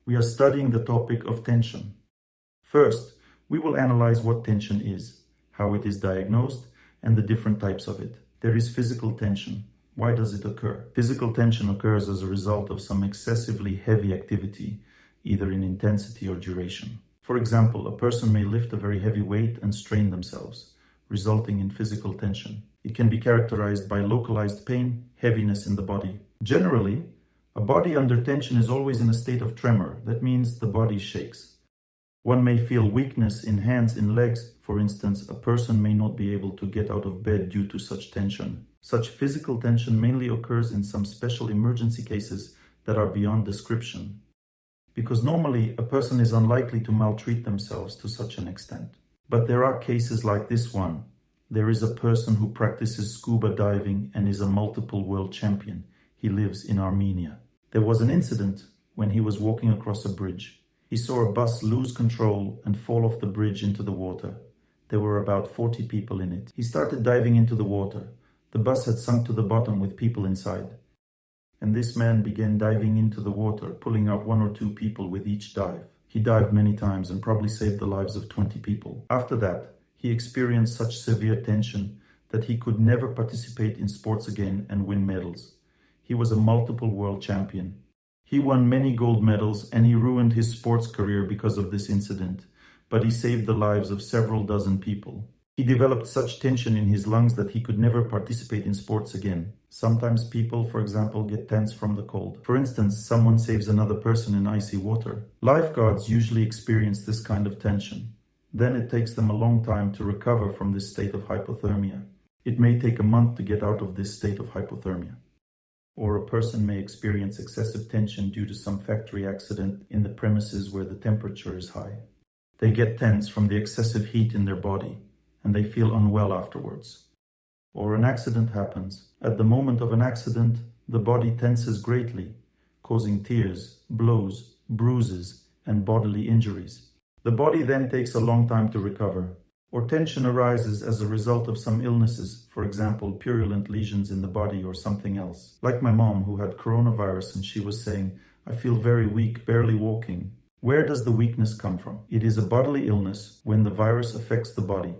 We are studying the topic of tension. First, we will analyze what tension is, how it is diagnosed, and the different types of it. There is physical tension. Why does it occur? Physical tension occurs as a result of some excessively heavy activity, either in intensity or duration. For example, a person may lift a very heavy weight and strain themselves, resulting in physical tension. It can be characterized by localized pain, heaviness in the body. Generally, a body under tension is always in a state of tremor. That means the body shakes. One may feel weakness in hands, in legs. For instance, a person may not be able to get out of bed due to such tension. Such physical tension mainly occurs in some special emergency cases that are beyond description, because normally a person is unlikely to maltreat themselves to such an extent. But there are cases like this one. There is a person who practices scuba diving and is a multiple world champion. He lives in Armenia. There was an incident when he was walking across a bridge. He saw a bus lose control and fall off the bridge into the water. There were about 40 people in it. He started diving into the water. The bus had sunk to the bottom with people inside. And this man began diving into the water, pulling out 1 or 2 people with each dive. He dived many times and probably saved the lives of 20 people. After that, he experienced such severe tension that he could never participate in sports again and win medals. He was a multiple world champion. He won many gold medals and he ruined his sports career because of this incident, but he saved the lives of several dozen people. He developed such tension in his lungs that he could never participate in sports again. Sometimes people, for example, get tense from the cold. For instance, someone saves another person in icy water. Lifeguards usually experience this kind of tension. Then it takes them a long time to recover from this state of hypothermia. It may take a month to get out of this state of hypothermia. Or a person may experience excessive tension due to some factory accident in the premises where the temperature is high. They get tense from the excessive heat in their body, and they feel unwell afterwards. Or an accident happens. At the moment of an accident, the body tenses greatly, causing tears, blows, bruises, and bodily injuries. The body then takes a long time to recover. Or tension arises as a result of some illnesses, for example, purulent lesions in the body or something else. Like my mom who had coronavirus and she was saying, "I feel very weak, barely walking." Where does the weakness come from? It is a bodily illness when the virus affects the body.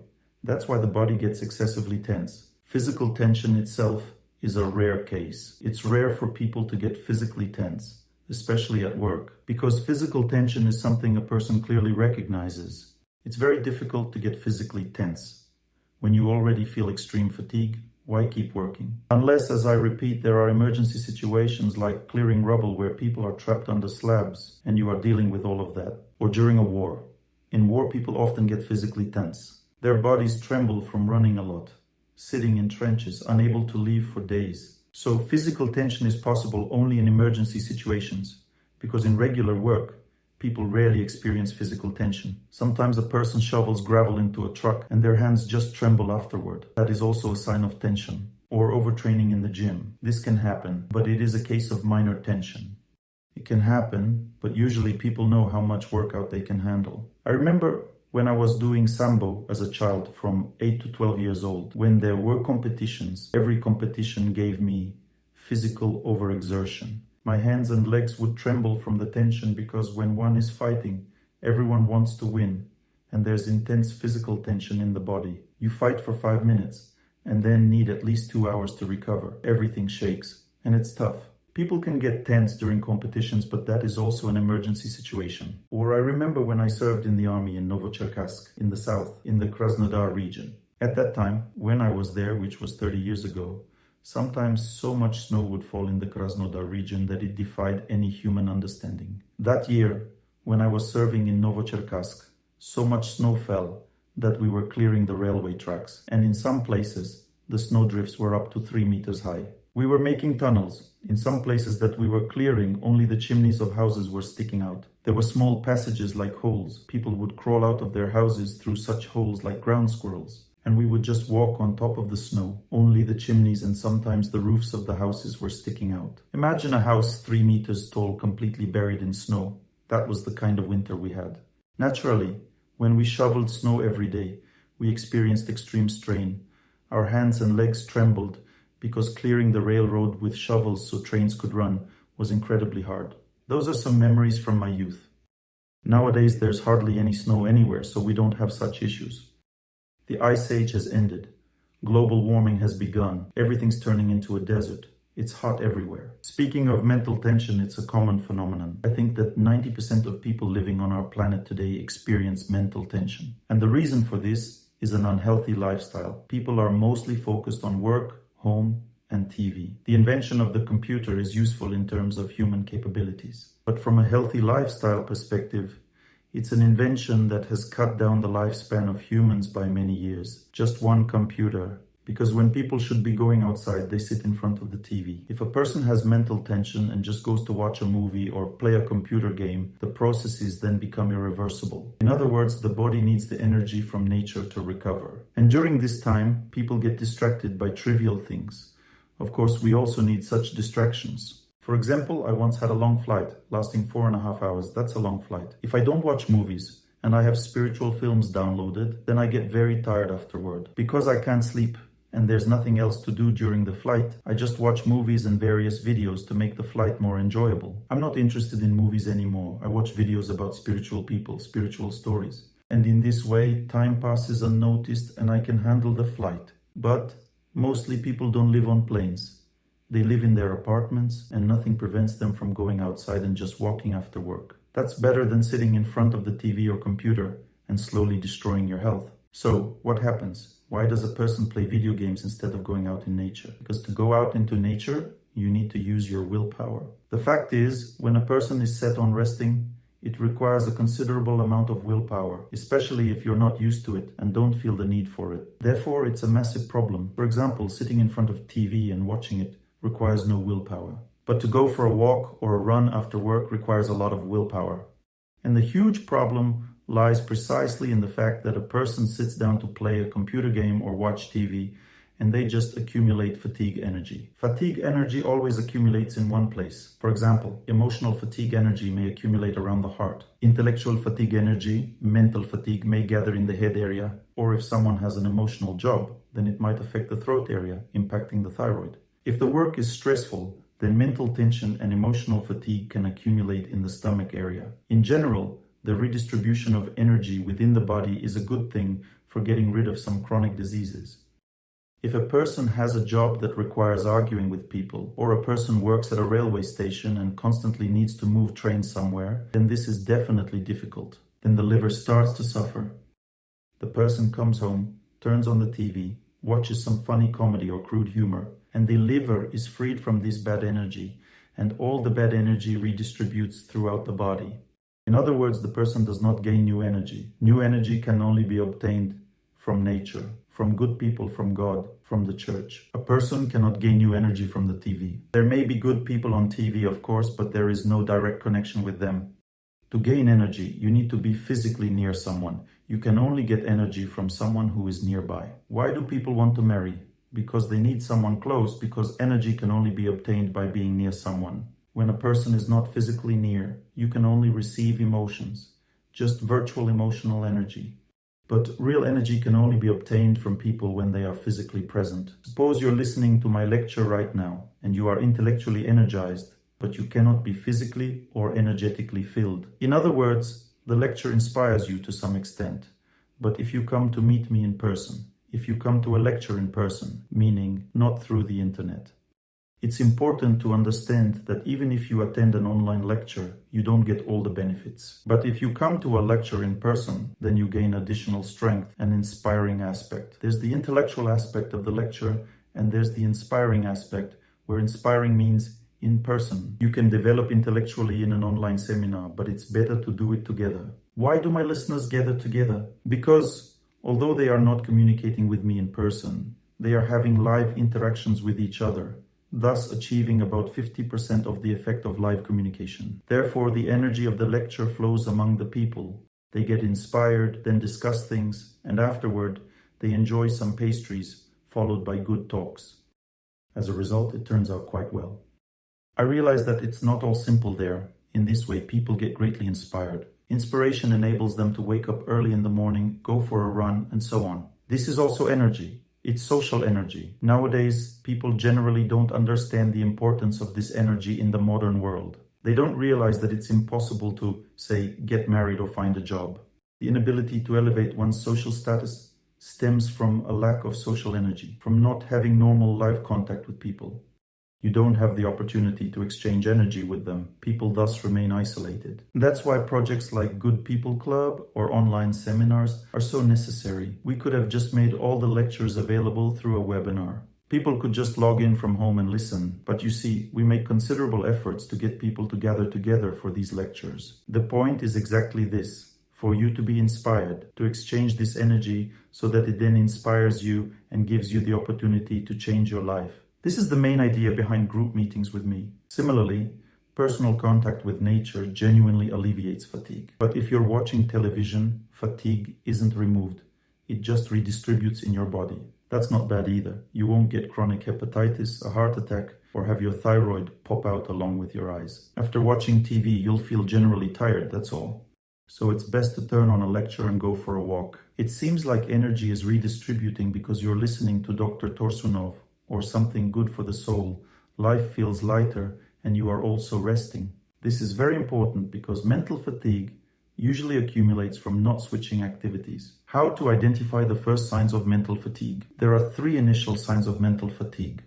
That's why the body gets excessively tense. Physical tension itself is a rare case. It's rare for people to get physically tense, especially at work, because physical tension is something a person clearly recognizes. It's very difficult to get physically tense. When you already feel extreme fatigue, why keep working? Unless, as I repeat, there are emergency situations like clearing rubble where people are trapped under slabs and you are dealing with all of that. Or during a war. In war, people often get physically tense. Their bodies tremble from running a lot, sitting in trenches, unable to leave for days. So physical tension is possible only in emergency situations, because in regular work, people rarely experience physical tension. Sometimes a person shovels gravel into a truck and their hands just tremble afterward. That is also a sign of tension. Or overtraining in the gym. This can happen, but it is a case of minor tension. It can happen, but usually people know how much workout they can handle. I remember when I was doing Sambo as a child from 8 to 12 years old, when there were competitions, every competition gave me physical overexertion. My hands and legs would tremble from the tension because when one is fighting, everyone wants to win, and there's intense physical tension in the body. You fight for 5 minutes and then need at least 2 hours to recover. Everything shakes, and it's tough. People can get tense during competitions, but that is also an emergency situation. Or I remember when I served in the army in Novocherkassk, in the south, in the Krasnodar region. At that time, when I was there, which was 30 years ago, sometimes so much snow would fall in the Krasnodar region that it defied any human understanding. That year, when I was serving in Novocherkassk, so much snow fell that we were clearing the railway tracks, and in some places, the snowdrifts were up to 3 meters high. We were making tunnels. In some places that we were clearing, only the chimneys of houses were sticking out. There were small passages like holes. People would crawl out of their houses through such holes like ground squirrels. And we would just walk on top of the snow. Only the chimneys and sometimes the roofs of the houses were sticking out. Imagine a house 3 meters tall, completely buried in snow. That was the kind of winter we had. Naturally, when we shoveled snow every day, we experienced extreme strain. Our hands and legs trembled because clearing the railroad with shovels so trains could run was incredibly hard. Those are some memories from my youth. Nowadays, there's hardly any snow anywhere, so we don't have such issues. The ice age has ended. Global warming has begun. Everything's turning into a desert. It's hot everywhere. Speaking of mental tension, it's a common phenomenon. I think that 90% of people living on our planet today experience mental tension. And the reason for this is an unhealthy lifestyle. People are mostly focused on work, home, and TV. The invention of the computer is useful in terms of human capabilities. But from a healthy lifestyle perspective, it's an invention that has cut down the lifespan of humans by many years. Just one computer. Because when people should be going outside, they sit in front of the TV. If a person has mental tension and just goes to watch a movie or play a computer game, the processes then become irreversible. In other words, the body needs the energy from nature to recover. And during this time, people get distracted by trivial things. Of course, we also need such distractions. For example, I once had a long flight, lasting 4.5 hours. That's a long flight. If I don't watch movies, and I have spiritual films downloaded, then I get very tired afterward. Because I can't sleep, and there's nothing else to do during the flight, I just watch movies and various videos to make the flight more enjoyable. I'm not interested in movies anymore. I watch videos about spiritual people, spiritual stories. And in this way, time passes unnoticed and I can handle the flight. But mostly people don't live on planes. They live in their apartments and nothing prevents them from going outside and just walking after work. That's better than sitting in front of the TV or computer and slowly destroying your health. So, what happens? Why does a person play video games instead of going out in nature? Because to go out into nature, you need to use your willpower. The fact is, when a person is set on resting, it requires a considerable amount of willpower, especially if you're not used to it and don't feel the need for it. Therefore, it's a massive problem. For example, sitting in front of TV and watching it requires no willpower. But to go for a walk or a run after work requires a lot of willpower. And the huge problem lies precisely in the fact that a person sits down to play a computer game or watch TV and they just accumulate fatigue energy. Fatigue energy always accumulates in one place. For example, emotional fatigue energy may accumulate around the heart. Intellectual fatigue energy, mental fatigue may gather in the head area, or if someone has an emotional job, then it might affect the throat area, impacting the thyroid. If the work is stressful, then mental tension and emotional fatigue can accumulate in the stomach area. In general, the redistribution of energy within the body is a good thing for getting rid of some chronic diseases. If a person has a job that requires arguing with people, or a person works at a railway station and constantly needs to move trains somewhere, then this is definitely difficult. Then the liver starts to suffer. The person comes home, turns on the TV, watches some funny comedy or crude humor, and the liver is freed from this bad energy, and all the bad energy redistributes throughout the body. In other words, the person does not gain new energy. New energy can only be obtained from nature, from good people, from God, from the church. A person cannot gain new energy from the TV. There may be good people on TV, of course, but there is no direct connection with them. To gain energy, you need to be physically near someone. You can only get energy from someone who is nearby. Why do people want to marry? Because they need someone close, because energy can only be obtained by being near someone. When a person is not physically near, you can only receive emotions, just virtual emotional energy. But real energy can only be obtained from people when they are physically present. Suppose you're listening to my lecture right now, and you are intellectually energized, but you cannot be physically or energetically filled. In other words, the lecture inspires you to some extent. But if you come to meet me in person, if you come to a lecture in person, meaning not through the internet, it's important to understand that even if you attend an online lecture, you don't get all the benefits. But if you come to a lecture in person, then you gain additional strength and inspiring aspect. There's the intellectual aspect of the lecture, and there's the inspiring aspect, where inspiring means in person. You can develop intellectually in an online seminar, but it's better to do it together. Why do my listeners gather together? Because although they are not communicating with me in person, they are having live interactions with each other, thus achieving about 50% of the effect of live communication. Therefore, the energy of the lecture flows among the people. They get inspired, then discuss things, and afterward, they enjoy some pastries, followed by good talks. As a result, it turns out quite well. I realize that it's not all simple there. In this way, people get greatly inspired. Inspiration enables them to wake up early in the morning, go for a run, and so on. This is also energy. It's social energy. Nowadays, people generally don't understand the importance of this energy in the modern world. They don't realize that it's impossible to, say, get married or find a job. The inability to elevate one's social status stems from a lack of social energy, from not having normal live contact with people. You don't have the opportunity to exchange energy with them. People thus remain isolated. That's why projects like Good People Club or online seminars are so necessary. We could have just made all the lectures available through a webinar. People could just log in from home and listen. But you see, we make considerable efforts to get people to gather together for these lectures. The point is exactly this: for you to be inspired, to exchange this energy so that it then inspires you and gives you the opportunity to change your life. This is the main idea behind group meetings with me. Similarly, personal contact with nature genuinely alleviates fatigue. But if you're watching television, fatigue isn't removed. It just redistributes in your body. That's not bad either. You won't get chronic hepatitis, a heart attack, or have your thyroid pop out along with your eyes. After watching TV, you'll feel generally tired, that's all. So it's best to turn on a lecture and go for a walk. It seems like energy is redistributing because you're listening to Dr. Torsunov, or something good for the soul. Life feels lighter and you are also resting. This is very important because mental fatigue usually accumulates from not switching activities. How to identify the first signs of mental fatigue? There are 3 initial signs of mental fatigue.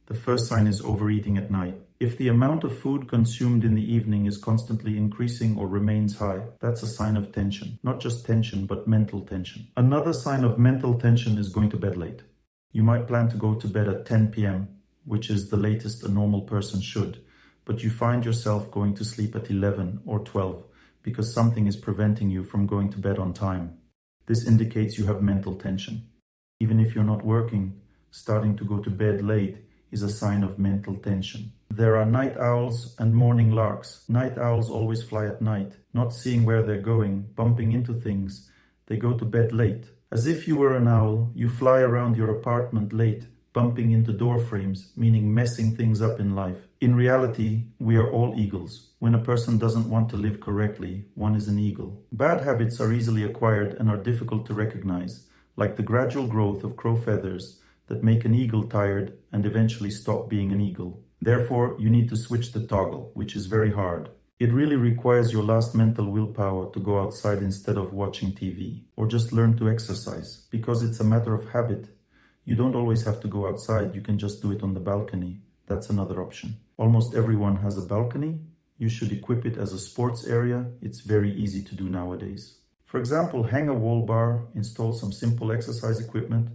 The first sign is overeating at night. If the amount of food consumed in the evening is constantly increasing or remains high, that's a sign of tension. Not just tension, but mental tension. Another sign of mental tension is going to bed late. You might plan to go to bed at 10 p.m., which is the latest a normal person should, but you find yourself going to sleep at 11 or 12 because something is preventing you from going to bed on time. This indicates you have mental tension. Even if you're not working, starting to go to bed late is a sign of mental tension. There are night owls and morning larks. Night owls always fly at night, not seeing where they're going, bumping into things. They go to bed late. As if you were an owl, you fly around your apartment late, bumping into door frames, meaning messing things up in life. In reality, we are all eagles. When a person doesn't want to live correctly, one is an eagle. Bad habits are easily acquired and are difficult to recognize, like the gradual growth of crow feathers that make an eagle tired and eventually stop being an eagle. Therefore, you need to switch the toggle, which is very hard. It really requires your last mental willpower to go outside instead of watching TV, or just learn to exercise, because it's a matter of habit. You don't always have to go outside, you can just do it on the balcony. That's another option. Almost everyone has a balcony. You should equip it as a sports area. It's very easy to do nowadays. For example, hang a wall bar, install some simple exercise equipment,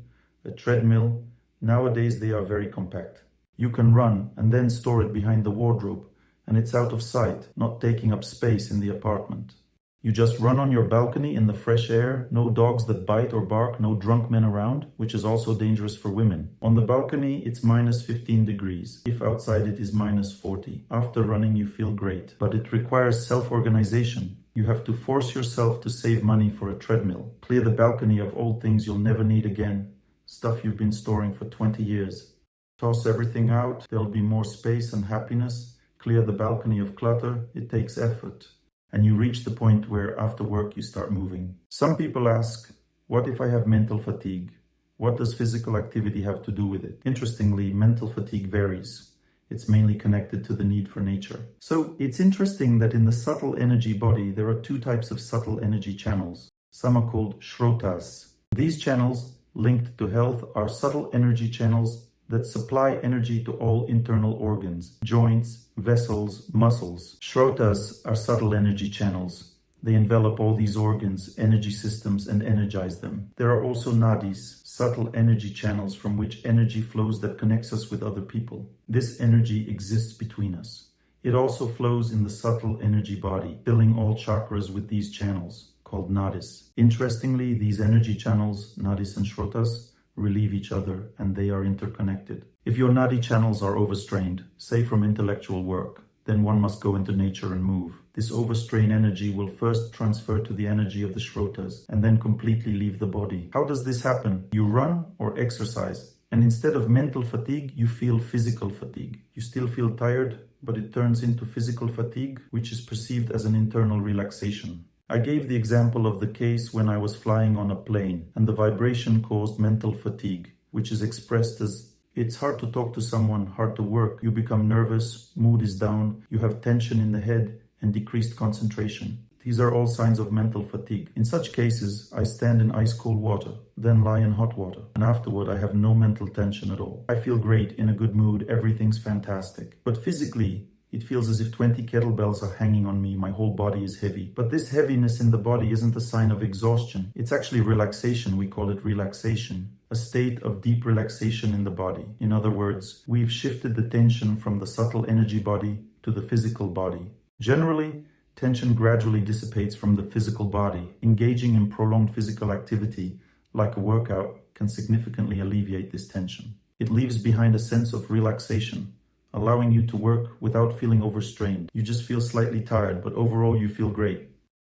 a treadmill. Nowadays they are very compact. You can run and then store it behind the wardrobe, and it's out of sight, not taking up space in the apartment. You just run on your balcony in the fresh air, no dogs that bite or bark, no drunk men around, which is also dangerous for women. On the balcony, it's minus 15 degrees. If outside, it is minus 40. After running, you feel great, but it requires self-organization. You have to force yourself to save money for a treadmill. Clear the balcony of old things you'll never need again, stuff you've been storing for 20 years. Toss everything out, there'll be more space and happiness. Clear the balcony of clutter, it takes effort. And you reach the point where after work you start moving. Some people ask, what if I have mental fatigue? What does physical activity have to do with it? Interestingly, mental fatigue varies. It's mainly connected to the need for nature. So it's interesting that in the subtle energy body, there are 2 types of subtle energy channels. Some are called shrotas. These channels linked to health are subtle energy channels that supply energy to all internal organs, joints, vessels, muscles. Shrotas are subtle energy channels. They envelop all these organs, energy systems, and energize them. There are also nadis, subtle energy channels from which energy flows that connects us with other people. This energy exists between us. It also flows in the subtle energy body, filling all chakras with these channels, called nadis. Interestingly, these energy channels, nadis and shrotas, relieve each other, and they are interconnected. If your nadi channels are overstrained, say from intellectual work, then one must go into nature and move. This overstrained energy will first transfer to the energy of the shrotas and then completely leave the body. How does this happen? You run or exercise, and instead of mental fatigue, you feel physical fatigue. You still feel tired, but it turns into physical fatigue, which is perceived as an internal relaxation. I gave the example of the case when I was flying on a plane and the vibration caused mental fatigue, which is expressed as It's hard to talk to someone, hard to work. You become nervous, mood is down, you have tension in the head and decreased concentration. These are all signs of mental fatigue. In such cases, I stand in ice-cold water, then lie in hot water, and afterward I have no mental tension at all. I feel great, in a good mood, everything's fantastic. But physically, it feels as if 20 kettlebells are hanging on me, my whole body is heavy. But this heaviness in the body isn't a sign of exhaustion. It's actually relaxation, we call it relaxation. A state of deep relaxation in the body. In other words, we've shifted the tension from the subtle energy body to the physical body. Generally, tension gradually dissipates from the physical body. Engaging in prolonged physical activity, like a workout, can significantly alleviate this tension. It leaves behind a sense of relaxation, allowing you to work without feeling overstrained. You just feel slightly tired, but overall you feel great.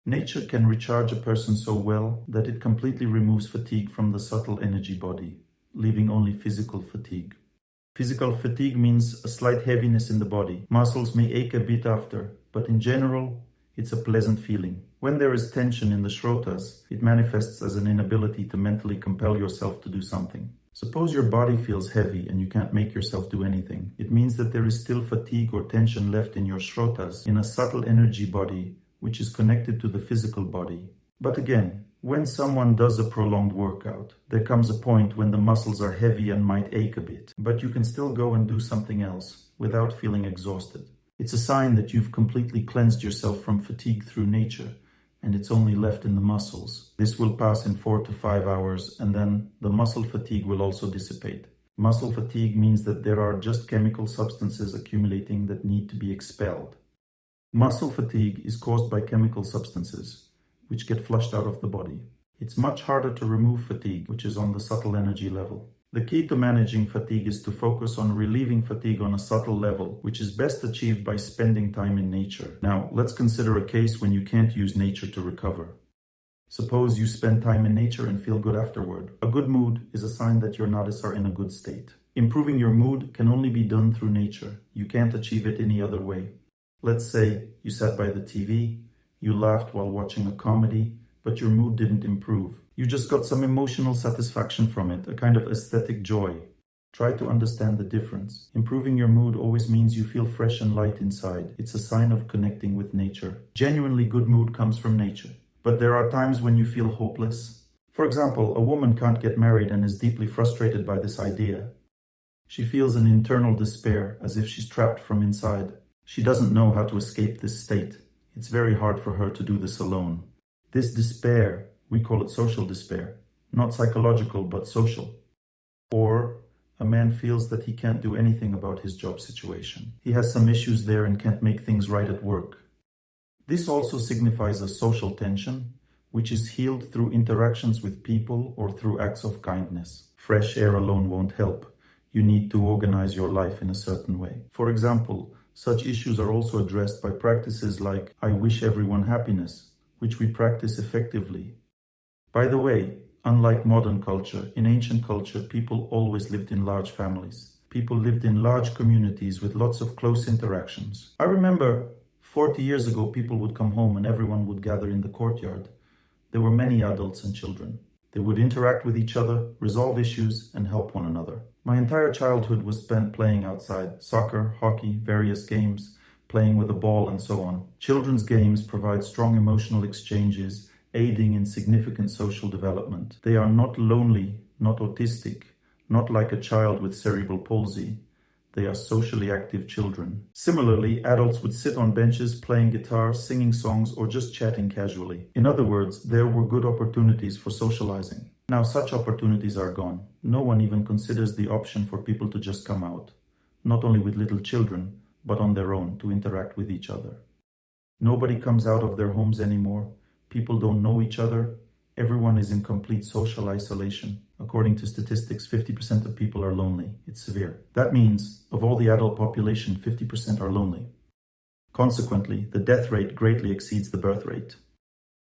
Nature can recharge a person so well that it completely removes fatigue from the subtle energy body, leaving only physical fatigue. Physical fatigue means a slight heaviness in the body. Muscles may ache a bit after, but in general, it's a pleasant feeling. When there is tension in the shrotas, it manifests as an inability to mentally compel yourself to do something. Suppose your body feels heavy and you can't make yourself do anything. It means that there is still fatigue or tension left in your shrotas, in a subtle energy body, which is connected to the physical body. But again, when someone does a prolonged workout, there comes a point when the muscles are heavy and might ache a bit, but you can still go and do something else without feeling exhausted. It's a sign that you've completely cleansed yourself from fatigue through nature, and it's only left in the muscles. This will pass in 4 to 5 hours, and then the muscle fatigue will also dissipate. Muscle fatigue means that there are just chemical substances accumulating that need to be expelled. Muscle fatigue is caused by chemical substances, which get flushed out of the body. It's much harder to remove fatigue, which is on the subtle energy level. The key to managing fatigue is to focus on relieving fatigue on a subtle level, which is best achieved by spending time in nature. Now, let's consider a case when you can't use nature to recover. Suppose you spend time in nature and feel good afterward. A good mood is a sign that your nadis are in a good state. Improving your mood can only be done through nature. You can't achieve it any other way. Let's say you sat by the TV, you laughed while watching a comedy, but your mood didn't improve. You just got some emotional satisfaction from it, a kind of aesthetic joy. Try to understand the difference. Improving your mood always means you feel fresh and light inside. It's a sign of connecting with nature. Genuinely good mood comes from nature. But there are times when you feel hopeless. For example, a woman can't get married and is deeply frustrated by this idea. She feels an internal despair, as if she's trapped from inside. She doesn't know how to escape this state. It's very hard for her to do this alone. This despair, we call it social despair, not psychological but social. Or a man feels that he can't do anything about his job situation. He has some issues there and can't make things right at work. This also signifies a social tension, which is healed through interactions with people or through acts of kindness. Fresh air alone won't help. You need to organize your life in a certain way. For example, such issues are also addressed by practices like I wish everyone happiness, which we practice effectively. By the way, unlike modern culture, in ancient culture, people always lived in large families. People lived in large communities with lots of close interactions. I remember 40 years ago, people would come home and everyone would gather in the courtyard. There were many adults and children. They would interact with each other, resolve issues, and help one another. My entire childhood was spent playing outside. Soccer, hockey, various games, playing with a ball, and so on. Children's games provide strong emotional exchanges, aiding in significant social development. They are not lonely, not autistic, not like a child with cerebral palsy. They are socially active children. Similarly, adults would sit on benches playing guitar, singing songs, or just chatting casually. In other words, there were good opportunities for socializing. Now such opportunities are gone. No one even considers the option for people to just come out, not only with little children, but on their own to interact with each other. Nobody comes out of their homes anymore. People don't know each other. Everyone is in complete social isolation. According to statistics, 50% of people are lonely. It's severe. That means, of all the adult population, 50% are lonely. Consequently, the death rate greatly exceeds the birth rate.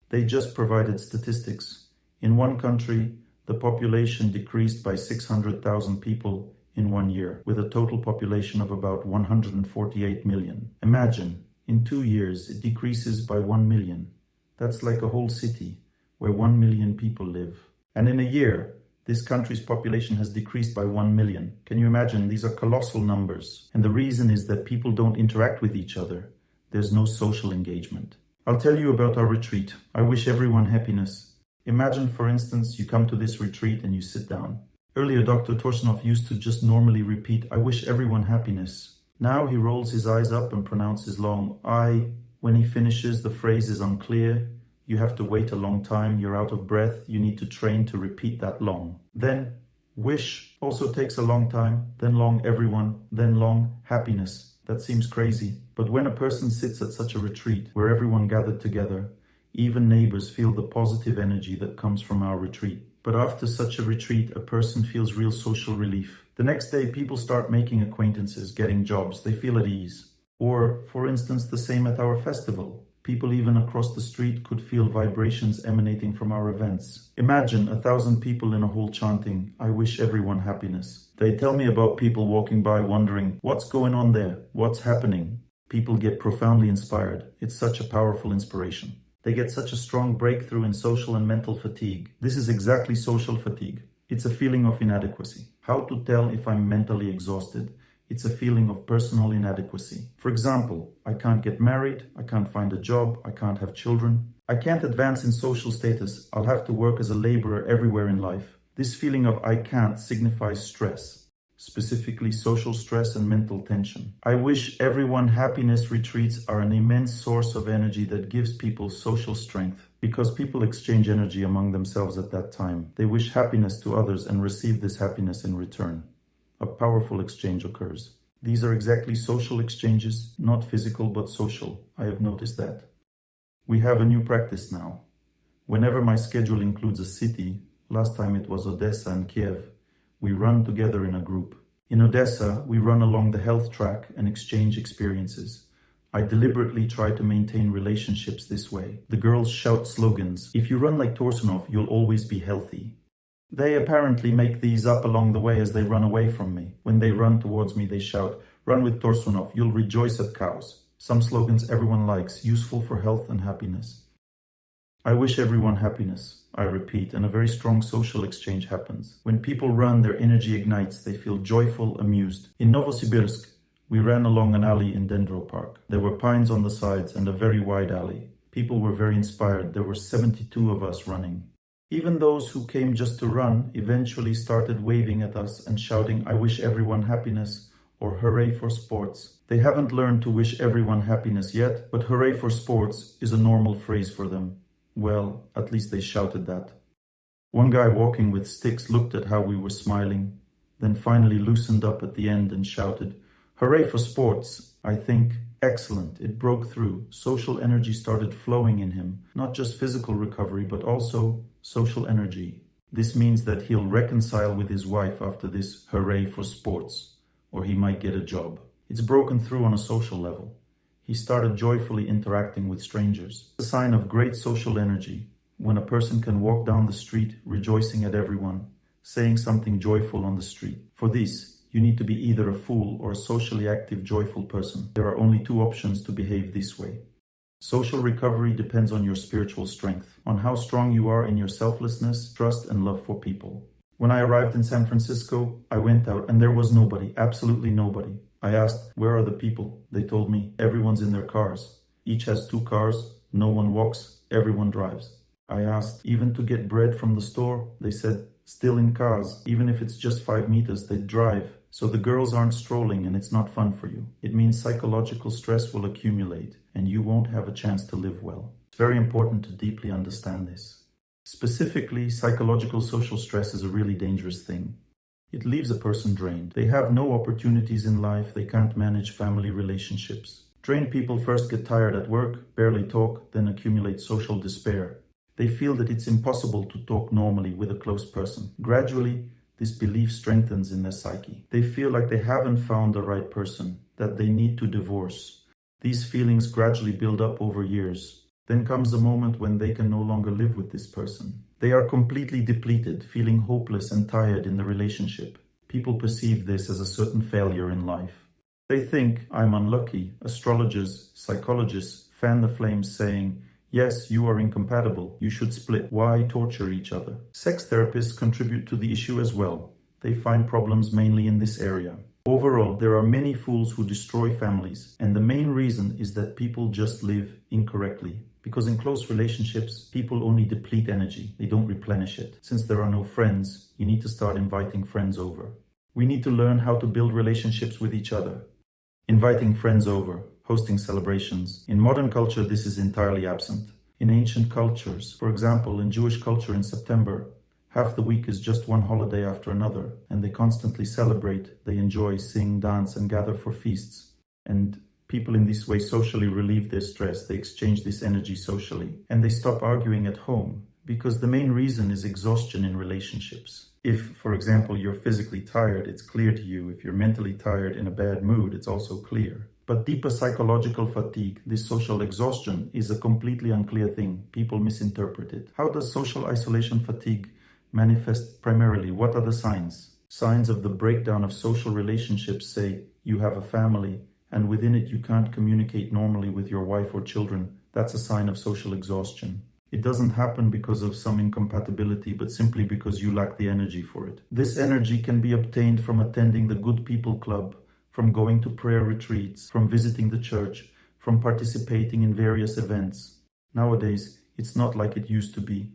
They just provided statistics. In one country, the population decreased by 600,000 people in 1 year, with a total population of about 148 million. Imagine, in 2 years, it decreases by 1 million. That's like a whole city, where 1 million people live. And in a year, This country's population has decreased by 1 million. Can you imagine? These are colossal numbers. And the reason is that people don't interact with each other. There's no social engagement. I'll tell you about our retreat. I wish everyone happiness. Imagine, for instance, you come to this retreat and you sit down. Earlier, Dr. Torsunov used to just normally repeat, I wish everyone happiness. Now he rolls his eyes up and pronounces long I. When he finishes, the phrase is unclear. You have to wait a long time, you're out of breath, you need to train to repeat that long. Then, wish also takes a long time, then long everyone, then long happiness. That seems crazy. But when a person sits at such a retreat, where everyone gathered together, even neighbors feel the positive energy that comes from our retreat. But after such a retreat, a person feels real social relief. The next day, people start making acquaintances, getting jobs, they feel at ease. Or, for instance, the same at our festival. People even across the street could feel vibrations emanating from our events. Imagine 1,000 people in a hall chanting, I wish everyone happiness. They tell me about people walking by wondering, what's going on there? What's happening? People get profoundly inspired. It's such a powerful inspiration. They get such a strong breakthrough in social and mental fatigue. This is exactly social fatigue. It's a feeling of inadequacy. How to tell if I'm mentally exhausted? It's a feeling of personal inadequacy. For example, I can't get married, I can't find a job, I can't have children. I can't advance in social status, I'll have to work as a laborer everywhere in life. This feeling of I can't signifies stress, specifically social stress and mental tension. I wish everyone happiness retreats are an immense source of energy that gives people social strength. Because people exchange energy among themselves at that time. They wish happiness to others and receive this happiness in return. A powerful exchange occurs. These are exactly social exchanges, not physical but social. I have noticed that. We have a new practice now. Whenever my schedule includes a city, last time it was Odessa and Kiev, we run together in a group. In Odessa, we run along the health track and exchange experiences. I deliberately try to maintain relationships this way. The girls shout slogans. If you run like Torsunov, you'll always be healthy. They apparently make these up along the way as they run away from me. When they run towards me, they shout, run with Torsunov, you'll rejoice at cows. Some slogans everyone likes, useful for health and happiness. I wish everyone happiness, I repeat, and a very strong social exchange happens. When people run, their energy ignites, they feel joyful, amused. In Novosibirsk, we ran along an alley in Dendro Park. There were pines on the sides and a very wide alley. People were very inspired. There were 72 of us running. Even those who came just to run eventually started waving at us and shouting, I wish everyone happiness, or hooray for sports. They haven't learned to wish everyone happiness yet, but hooray for sports is a normal phrase for them. Well, at least they shouted that. One guy walking with sticks looked at how we were smiling, then finally loosened up at the end and shouted, hooray for sports. I think, excellent, it broke through. Social energy started flowing in him, not just physical recovery, but also social energy. This means that he'll reconcile with his wife after this hooray for sports, or he might get a job. It's broken through on a social level. He started joyfully interacting with strangers. It's a sign of great social energy when a person can walk down the street rejoicing at everyone, saying something joyful on the street. For this, you need to be either a fool or a socially active, joyful person. There are only two options to behave this way. Social recovery depends on your spiritual strength, on how strong you are in your selflessness, trust, and love for people. When I arrived in San Francisco, I went out and there was nobody, absolutely nobody. I asked, where are the people? They told me, everyone's in their cars. Each has 2 cars, no one walks, everyone drives. I asked, even to get bread from the store? They said, still in cars. Even if it's just 5 meters, they drive. So the girls aren't strolling and it's not fun for you. It means psychological stress will accumulate and you won't have a chance to live well. It's very important to deeply understand this. Specifically, psychological social stress is a really dangerous thing. It leaves a person drained. They have no opportunities in life. They can't manage family relationships. Drained people first get tired at work, barely talk, then accumulate social despair. They feel that it's impossible to talk normally with a close person. Gradually, this belief strengthens in their psyche. They feel like they haven't found the right person, that they need to divorce. These feelings gradually build up over years. Then comes a moment when they can no longer live with this person. They are completely depleted, feeling hopeless and tired in the relationship. People perceive this as a certain failure in life. They think, I'm unlucky. Astrologers, psychologists fan the flames saying, Yes, you are incompatible. You should split. Why torture each other? Sex therapists contribute to the issue as well. They find problems mainly in this area. Overall, there are many fools who destroy families, and the main reason is that people just live incorrectly. Because in close relationships, people only deplete energy. They don't replenish it. Since there are no friends, you need to start inviting friends over. We need to learn how to build relationships with each other. Inviting friends over, hosting celebrations. In modern culture, this is entirely absent. In ancient cultures, for example, in Jewish culture in September, half the week is just one holiday after another, and they constantly celebrate, they enjoy, sing, dance, and gather for feasts. And people in this way socially relieve their stress, they exchange this energy socially, and they stop arguing at home, because the main reason is exhaustion in relationships. If, for example, you're physically tired, it's clear to you. If you're mentally tired in a bad mood, it's also clear. But deeper psychological fatigue, this social exhaustion, is a completely unclear thing. People misinterpret it. How does social isolation fatigue manifest primarily? What are the signs? Signs of the breakdown of social relationships say you have a family and within it you can't communicate normally with your wife or children. That's a sign of social exhaustion. It doesn't happen because of some incompatibility, but simply because you lack the energy for it. This energy can be obtained from attending the Good People Club, from going to prayer retreats, from visiting the church, from participating in various events. Nowadays, it's not like it used to be.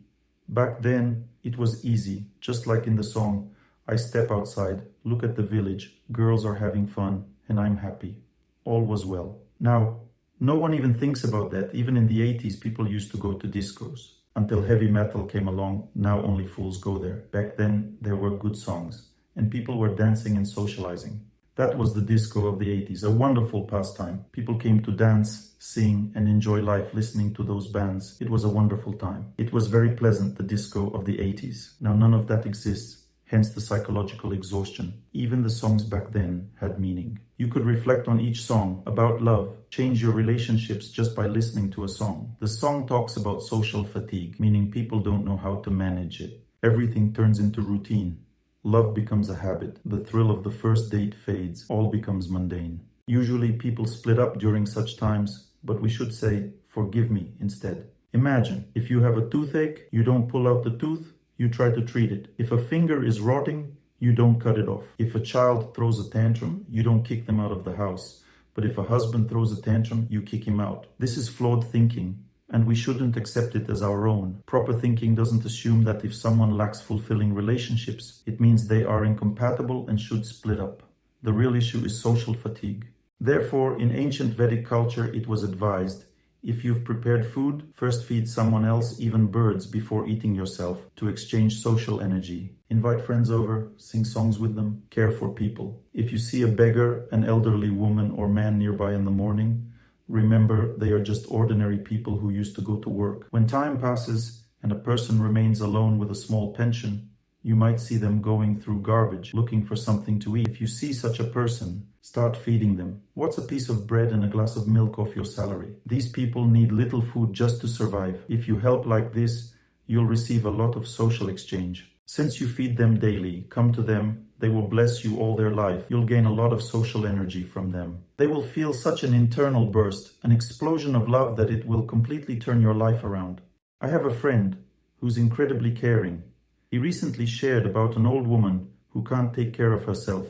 Back then, it was easy, just like in the song, I step outside, look at the village, girls are having fun, and I'm happy. All was well. Now, no one even thinks about that. Even in the 80s, people used to go to discos. Until heavy metal came along, now only fools go there. Back then, there were good songs, and people were dancing and socializing. That was the disco of the 80s, a wonderful pastime. People came to dance, sing, and enjoy life listening to those bands. It was a wonderful time. It was very pleasant, the disco of the 80s. Now none of that exists, hence the psychological exhaustion. Even the songs back then had meaning. You could reflect on each song about love, change your relationships just by listening to a song. The song talks about social fatigue, meaning people don't know how to manage it. Everything turns into routine. Love becomes a habit. The thrill of the first date fades. All becomes mundane. Usually people split up during such times, but we should say, forgive me instead. Imagine, if you have a toothache, you don't pull out the tooth, you try to treat it. If a finger is rotting, you don't cut it off. If a child throws a tantrum, you don't kick them out of the house. But if a husband throws a tantrum, you kick him out. This is flawed thinking, and we shouldn't accept it as our own. Proper thinking doesn't assume that if someone lacks fulfilling relationships, it means they are incompatible and should split up. The real issue is social fatigue. Therefore, in ancient Vedic culture, it was advised, if you've prepared food, first feed someone else, even birds, before eating yourself, to exchange social energy. Invite friends over, sing songs with them, care for people. If you see a beggar, an elderly woman or man nearby in the morning, remember they are just ordinary people who used to go to work. When time passes and a person remains alone with a small pension, you might see them going through garbage, looking for something to eat. If you see such a person, start feeding them. What's a piece of bread and a glass of milk off your salary? These people need little food just to survive. If you help like this, you'll receive a lot of social exchange. Since you feed them daily, come to them, they will bless you all their life. You'll gain a lot of social energy from them. They will feel such an internal burst, an explosion of love that it will completely turn your life around. I have a friend who's incredibly caring. He recently shared about an old woman who can't take care of herself.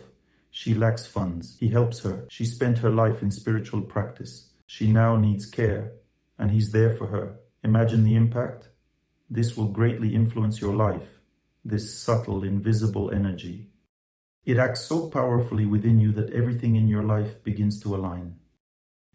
She lacks funds. He helps her. She spent her life in spiritual practice. She now needs care, and he's there for her. Imagine the impact. This will greatly influence your life, this subtle, invisible energy. It acts so powerfully within you that everything in your life begins to align.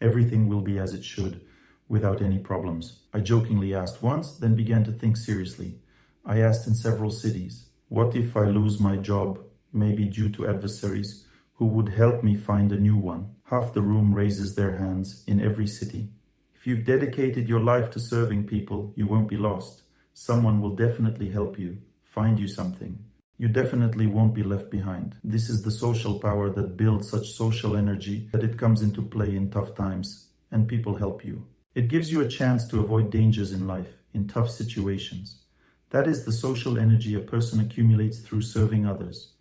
Everything will be as it should, without any problems. I jokingly asked once, then began to think seriously. I asked in several cities, what if I lose my job, maybe due to adversaries, who would help me find a new one? Half the room raises their hands in every city. If you've dedicated your life to serving people, you won't be lost. Someone will definitely help you, find you something. You definitely won't be left behind. This is the social power that builds such social energy that it comes into play in tough times, and people help you. It gives you a chance to avoid dangers in life, in tough situations. That is the social energy a person accumulates through serving others.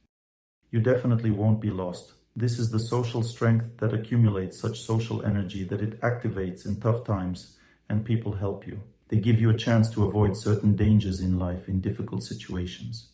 You definitely won't be lost. This is the social strength that accumulates such social energy that it activates in tough times, and people help you. They give you a chance to avoid certain dangers in life in difficult situations.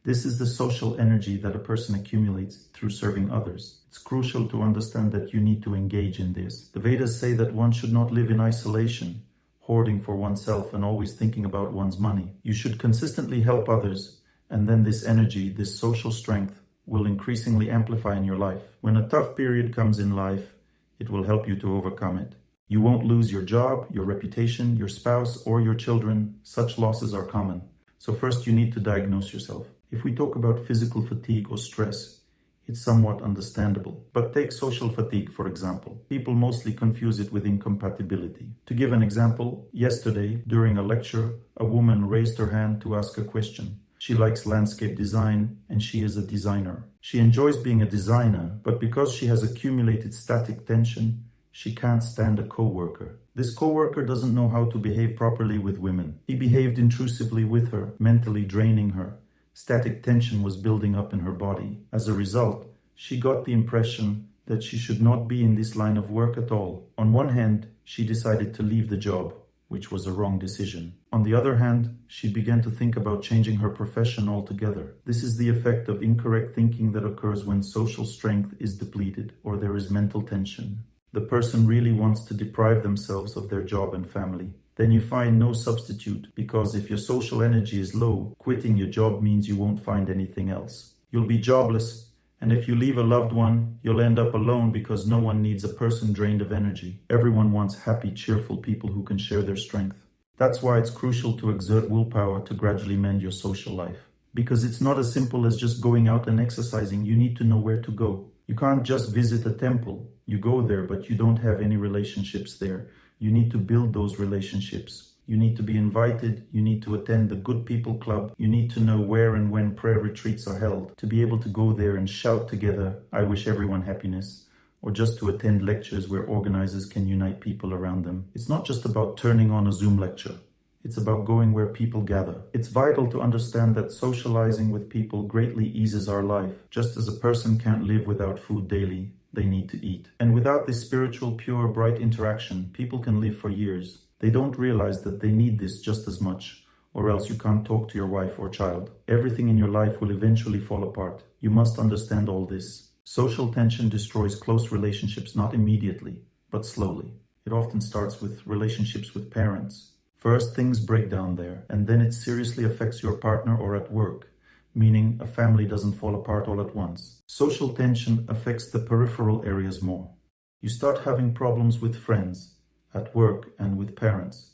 This is the social energy that a person accumulates through serving others. It's crucial to understand that you need to engage in this. The Vedas say that one should not live in isolation, hoarding for oneself and always thinking about one's money. You should consistently help others, and then this energy, this social strength, will increasingly amplify in your life. When a tough period comes in life, it will help you to overcome it. You won't lose your job, your reputation, your spouse, or your children. Such losses are common. So first you need to diagnose yourself. If we talk about physical fatigue or stress, it's somewhat understandable. But take social fatigue, for example. People mostly confuse it with incompatibility. To give an example, yesterday, during a lecture, a woman raised her hand to ask a question. She likes landscape design and she is a designer. She enjoys being a designer, but because she has accumulated static tension, she can't stand a coworker. This coworker doesn't know how to behave properly with women. He behaved intrusively with her, mentally draining her. Static tension was building up in her body. As a result, she got the impression that she should not be in this line of work at all. On one hand, she decided to leave the job, which was a wrong decision. On the other hand, she began to think about changing her profession altogether. This is the effect of incorrect thinking that occurs when social strength is depleted or there is mental tension. The person really wants to deprive themselves of their job and family. Then you find no substitute, because if your social energy is low, quitting your job means you won't find anything else. You'll be jobless, and if you leave a loved one, you'll end up alone because no one needs a person drained of energy. Everyone wants happy, cheerful people who can share their strength. That's why it's crucial to exert willpower to gradually mend your social life. Because it's not as simple as just going out and exercising. You need to know where to go. You can't just visit a temple. You go there, but you don't have any relationships there. You need to build those relationships. You need to be invited. You need to attend the Good People Club. You need to know where and when prayer retreats are held, to be able to go there and shout together, "I wish everyone happiness," or just to attend lectures where organizers can unite people around them. It's not just about turning on a Zoom lecture. It's about going where people gather. It's vital to understand that socializing with people greatly eases our life. Just as a person can't live without food daily, they need to eat. And without this spiritual, pure, bright interaction, people can live for years. They don't realize that they need this just as much, or else you can't talk to your wife or child. Everything in your life will eventually fall apart. You must understand all this. Social tension destroys close relationships not immediately, but slowly. It often starts with relationships with parents. First, things break down there, and then it seriously affects your partner or at work, meaning a family doesn't fall apart all at once. Social tension affects the peripheral areas more. You start having problems with friends, at work, and with parents.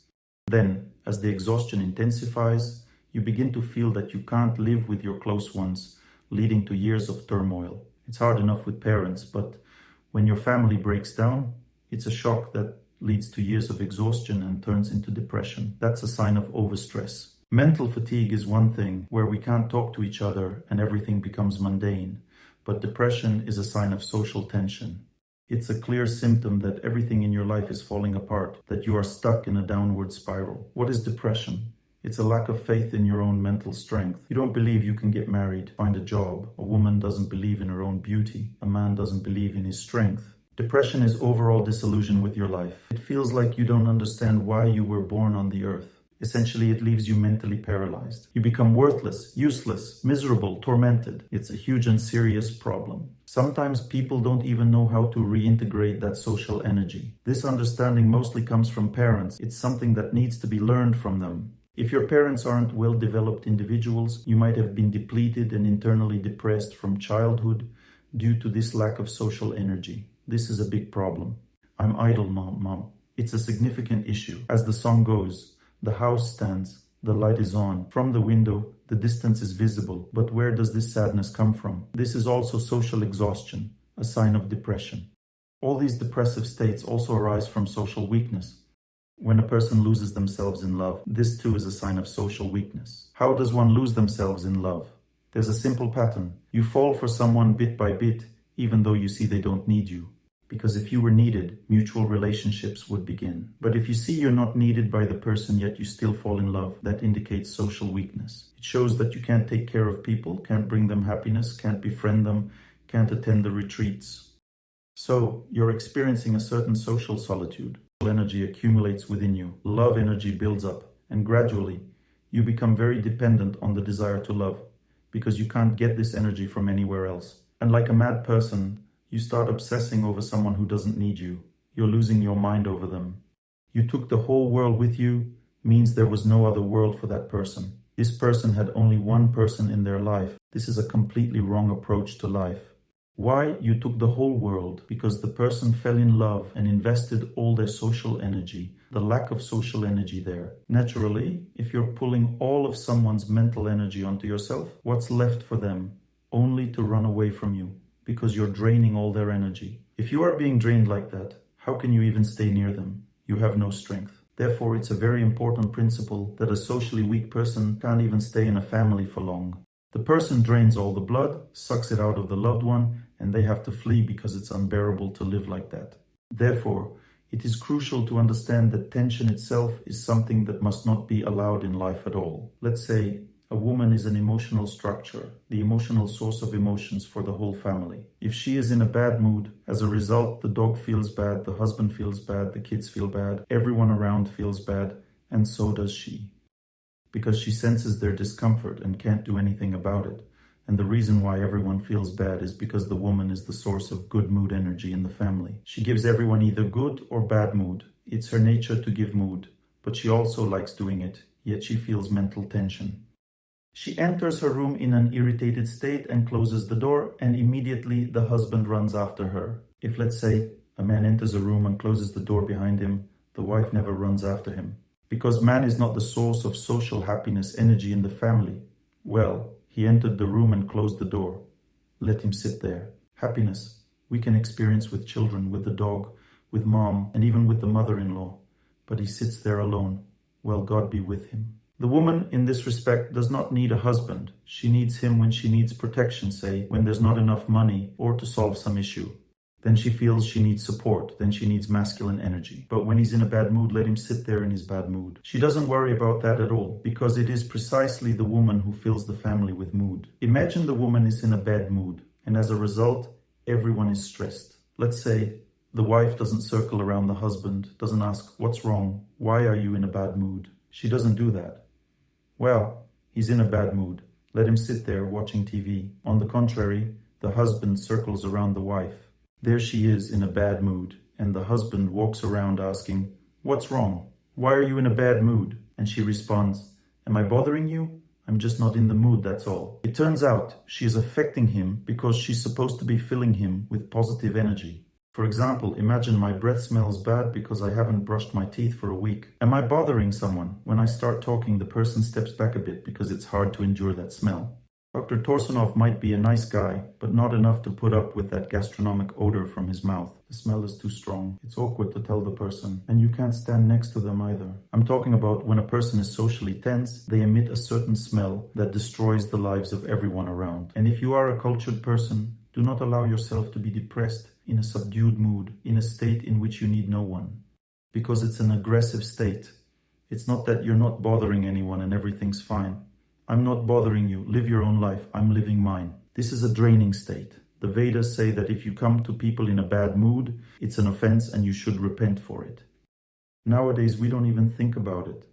Then, as the exhaustion intensifies, you begin to feel that you can't live with your close ones, leading to years of turmoil. It's hard enough with parents, but when your family breaks down, it's a shock that leads to years of exhaustion and turns into depression. That's a sign of overstress. Mental fatigue is one thing, where we can't talk to each other and everything becomes mundane. But depression is a sign of social tension. It's a clear symptom that everything in your life is falling apart, that you are stuck in a downward spiral. What is depression? It's a lack of faith in your own mental strength. You don't believe you can get married, find a job. A woman doesn't believe in her own beauty. A man doesn't believe in his strength. Depression is overall disillusion with your life. It feels like you don't understand why you were born on the earth. Essentially, it leaves you mentally paralyzed. You become worthless, useless, miserable, tormented. It's a huge and serious problem. Sometimes people don't even know how to reintegrate that social energy. This understanding mostly comes from parents. It's something that needs to be learned from them. If your parents aren't well-developed individuals, you might have been depleted and internally depressed from childhood due to this lack of social energy. This is a big problem. "I'm idle, mom. It's a significant issue. As the song goes, the house stands, the light is on. From the window, the distance is visible. But where does this sadness come from?" This is also social exhaustion, a sign of depression. All these depressive states also arise from social weakness. When a person loses themselves in love, this too is a sign of social weakness. How does one lose themselves in love? There's a simple pattern. You fall for someone bit by bit, even though you see they don't need you. Because if you were needed, mutual relationships would begin. But if you see you're not needed by the person yet you still fall in love, that indicates social weakness. It shows that you can't take care of people, can't bring them happiness, can't befriend them, can't attend the retreats. So you're experiencing a certain social solitude. energy accumulates within you. Love energy builds up, and gradually, you become very dependent on the desire to love, because you can't get this energy from anywhere else. And like a mad person, you start obsessing over someone who doesn't need you. You're losing your mind over them. You took the whole world with you, means there was no other world for that person. This person had only one person in their life. This is a completely wrong approach to life. Why? You took the whole world because the person fell in love and invested all their social energy, the lack of social energy there. Naturally, if you're pulling all of someone's mental energy onto yourself, what's left for them? Only to run away from you, because you're draining all their energy. If you are being drained like that, how can you even stay near them? You have no strength. Therefore, it's a very important principle that a socially weak person can't even stay in a family for long. The person drains all the blood, sucks it out of the loved one, and they have to flee because it's unbearable to live like that. Therefore, it is crucial to understand that tension itself is something that must not be allowed in life at all. Let's say a woman is an emotional structure, the emotional source of emotions for the whole family. If she is in a bad mood, as a result, the dog feels bad, the husband feels bad, the kids feel bad, everyone around feels bad, and so does she. Because she senses their discomfort and can't do anything about it. And the reason why everyone feels bad is because the woman is the source of good mood energy in the family. She gives everyone either good or bad mood. It's her nature to give mood, but she also likes doing it, yet she feels mental tension. She enters her room in an irritated state and closes the door, and immediately the husband runs after her. If, let's say, a man enters a room and closes the door behind him, the wife never runs after him. Because man is not the source of social happiness energy in the family. Well, he entered the room and closed the door. Let him sit there. Happiness we can experience with children, with the dog, with mom, and even with the mother-in-law. But he sits there alone. Well, God be with him. The woman, in this respect, does not need a husband. She needs him when she needs protection, say, when there's not enough money, or to solve some issue. Then she feels she needs support, then she needs masculine energy. But when he's in a bad mood, let him sit there in his bad mood. She doesn't worry about that at all, because it is precisely the woman who fills the family with mood. Imagine the woman is in a bad mood, and as a result, everyone is stressed. Let's say the wife doesn't circle around the husband, doesn't ask, what's wrong? Why are you in a bad mood? She doesn't do that. Well, he's in a bad mood. Let him sit there watching TV. On the contrary, the husband circles around the wife. There she is in a bad mood, and the husband walks around asking, what's wrong? Why are you in a bad mood? And she responds, am I bothering you? I'm just not in the mood, that's all. It turns out she is affecting him because she's supposed to be filling him with positive energy. For example, imagine my breath smells bad because I haven't brushed my teeth for a week. Am I bothering someone? When I start talking, the person steps back a bit because it's hard to endure that smell. Dr. Torsunov might be a nice guy, but not enough to put up with that gastronomic odor from his mouth. The smell is too strong. It's awkward to tell the person, and you can't stand next to them either. I'm talking about when a person is socially tense, they emit a certain smell that destroys the lives of everyone around. And if you are a cultured person, do not allow yourself to be depressed, in a subdued mood, in a state in which you need no one. Because it's an aggressive state. It's not that you're not bothering anyone and everything's fine. I'm not bothering you. Live your own life. I'm living mine. This is a draining state. The Vedas say that if you come to people in a bad mood, it's an offense and you should repent for it. Nowadays, we don't even think about it.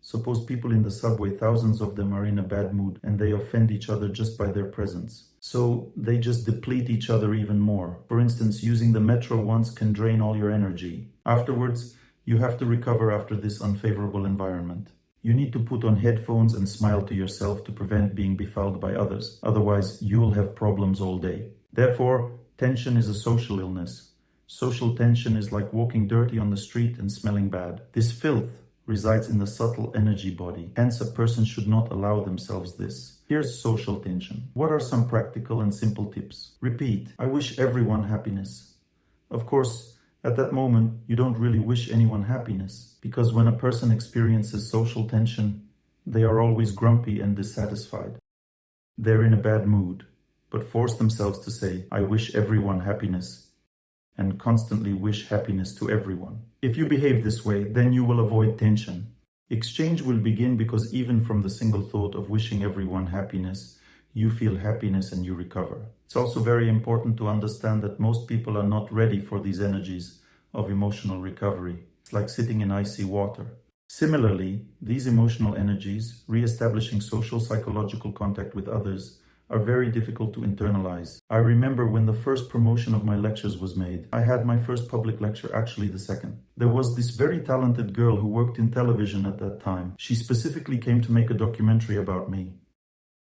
Suppose people in the subway, thousands of them are in a bad mood and they offend each other just by their presence. So they just deplete each other even more. For instance, using the metro once can drain all your energy. Afterwards, you have to recover after this unfavorable environment. You need to put on headphones and smile to yourself to prevent being befouled by others. Otherwise, you'll have problems all day. Therefore, tension is a social illness. Social tension is like walking dirty on the street and smelling bad. This filth resides in the subtle energy body. Hence, a person should not allow themselves this. Here's social tension. What are some practical and simple tips? Repeat, I wish everyone happiness. Of course, at that moment, you don't really wish anyone happiness, because when a person experiences social tension, they are always grumpy and dissatisfied. They're in a bad mood, but force themselves to say, I wish everyone happiness, and constantly wish happiness to everyone. If you behave this way, then you will avoid tension. Exchange will begin because even from the single thought of wishing everyone happiness, you feel happiness and you recover. It's also very important to understand that most people are not ready for these energies of emotional recovery. It's like sitting in icy water. Similarly, these emotional energies, re-establishing social psychological contact with others, are very difficult to internalize. I remember when the first promotion of my lectures was made. I had my first public lecture, actually the second. There was this very talented girl who worked in television at that time. She specifically came to make a documentary about me.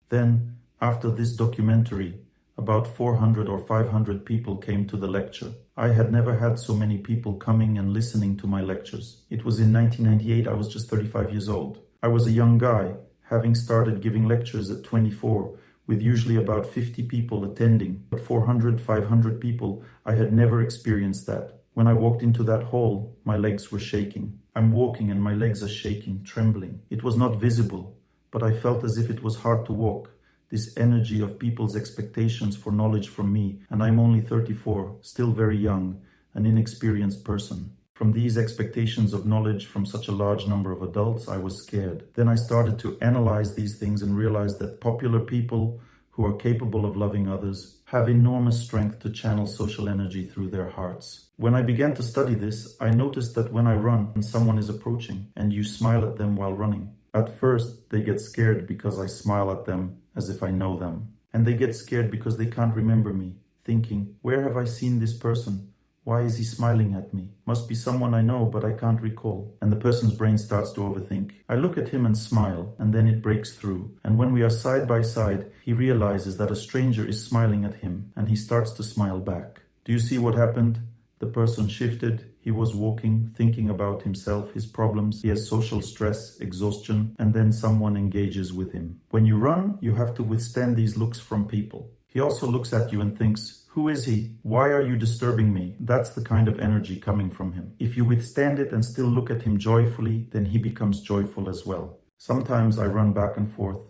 Then, after this documentary, about 400 or 500 people came to the lecture. I had never had so many people coming and listening to my lectures. It was in 1998, I was just 35 years old. I was a young guy, having started giving lectures at 24, with usually about 50 people attending. But 400, 500 people, I had never experienced that. When I walked into that hall, my legs were shaking. I'm walking and my legs are shaking, trembling. It was not visible, but I felt as if it was hard to walk. This energy of people's expectations for knowledge from me, and I'm only 34, still very young, an inexperienced person. From these expectations of knowledge from such a large number of adults, I was scared. Then I started to analyze these things and realized that popular people who are capable of loving others have enormous strength to channel social energy through their hearts. When I began to study this, I noticed that when I run and someone is approaching and you smile at them while running, at first they get scared because I smile at them as if I know them. And they get scared because they can't remember me, thinking, where have I seen this person? Why is he smiling at me? Must be someone I know, but I can't recall. And the person's brain starts to overthink. I look at him and smile, and then it breaks through. And when we are side by side, he realizes that a stranger is smiling at him, and he starts to smile back. Do you see what happened? The person shifted. He was walking, thinking about himself, his problems. He has social stress, exhaustion, and then someone engages with him. When you run, you have to withstand these looks from people. He also looks at you and thinks, who is he? Why are you disturbing me? That's the kind of energy coming from him. If you withstand it and still look at him joyfully, then he becomes joyful as well. Sometimes I run back and forth,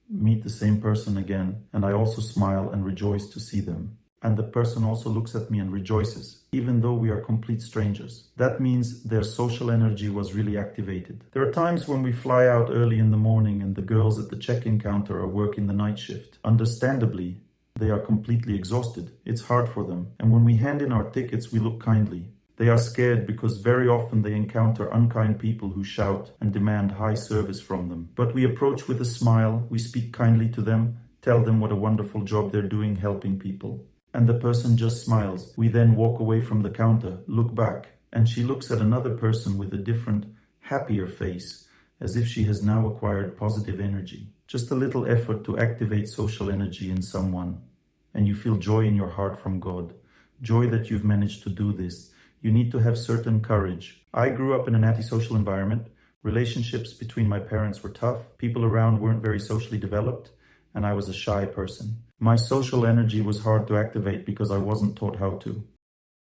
meet the same person again, and I also smile and rejoice to see them. And the person also looks at me and rejoices, even though we are complete strangers. That means their social energy was really activated. There are times when we fly out early in the morning and the girls at the check-in counter are working the night shift. Understandably, they are completely exhausted. It's hard for them. And when we hand in our tickets, we look kindly. They are scared because very often they encounter unkind people who shout and demand high service from them. But we approach with a smile, we speak kindly to them, tell them what a wonderful job they're doing helping people. And the person just smiles. We then walk away from the counter, look back, and she looks at another person with a different, happier face, as if she has now acquired positive energy. Just a little effort to activate social energy in someone, and you feel joy in your heart from God. Joy that you've managed to do this. You need to have certain courage. I grew up in an antisocial environment. Relationships between my parents were tough. People around weren't very socially developed, and I was a shy person. My social energy was hard to activate because I wasn't taught how to.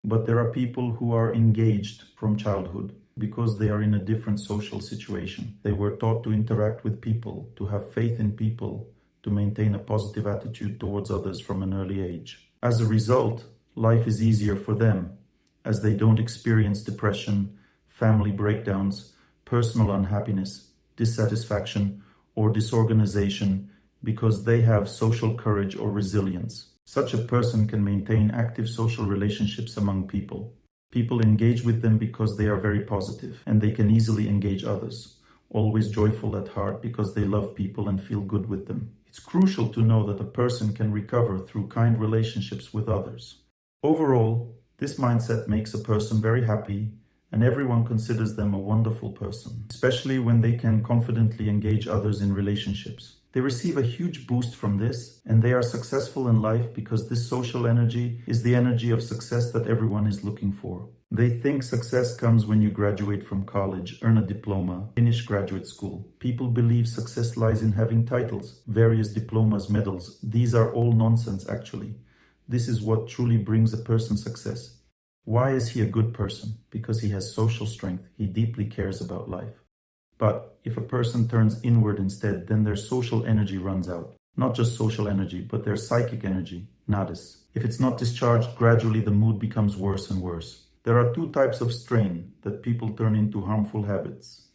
But there are people who are engaged from childhood because they are in a different social situation. They were taught to interact with people, to have faith in people, to maintain a positive attitude towards others from an early age. As a result, life is easier for them, as they don't experience depression, family breakdowns, personal unhappiness, dissatisfaction, or disorganization, because they have social courage or resilience. Such a person can maintain active social relationships among people. People engage with them because they are very positive, and they can easily engage others, always joyful at heart because they love people and feel good with them. It's crucial to know that a person can recover through kind relationships with others. Overall, this mindset makes a person very happy, and everyone considers them a wonderful person, especially when they can confidently engage others in relationships. They receive a huge boost from this, and they are successful in life because this social energy is the energy of success that everyone is looking for. They think success comes when you graduate from college, earn a diploma, finish graduate school. People believe success lies in having titles, various diplomas, medals. These are all nonsense, actually. This is what truly brings a person success. Why is he a good person? Because he has social strength. He deeply cares about life. But if a person turns inward instead, then their social energy runs out. Not just social energy, but their psychic energy, nadis. If it's not discharged, gradually the mood becomes worse and worse. There are two types of strain that people turn into harmful habits.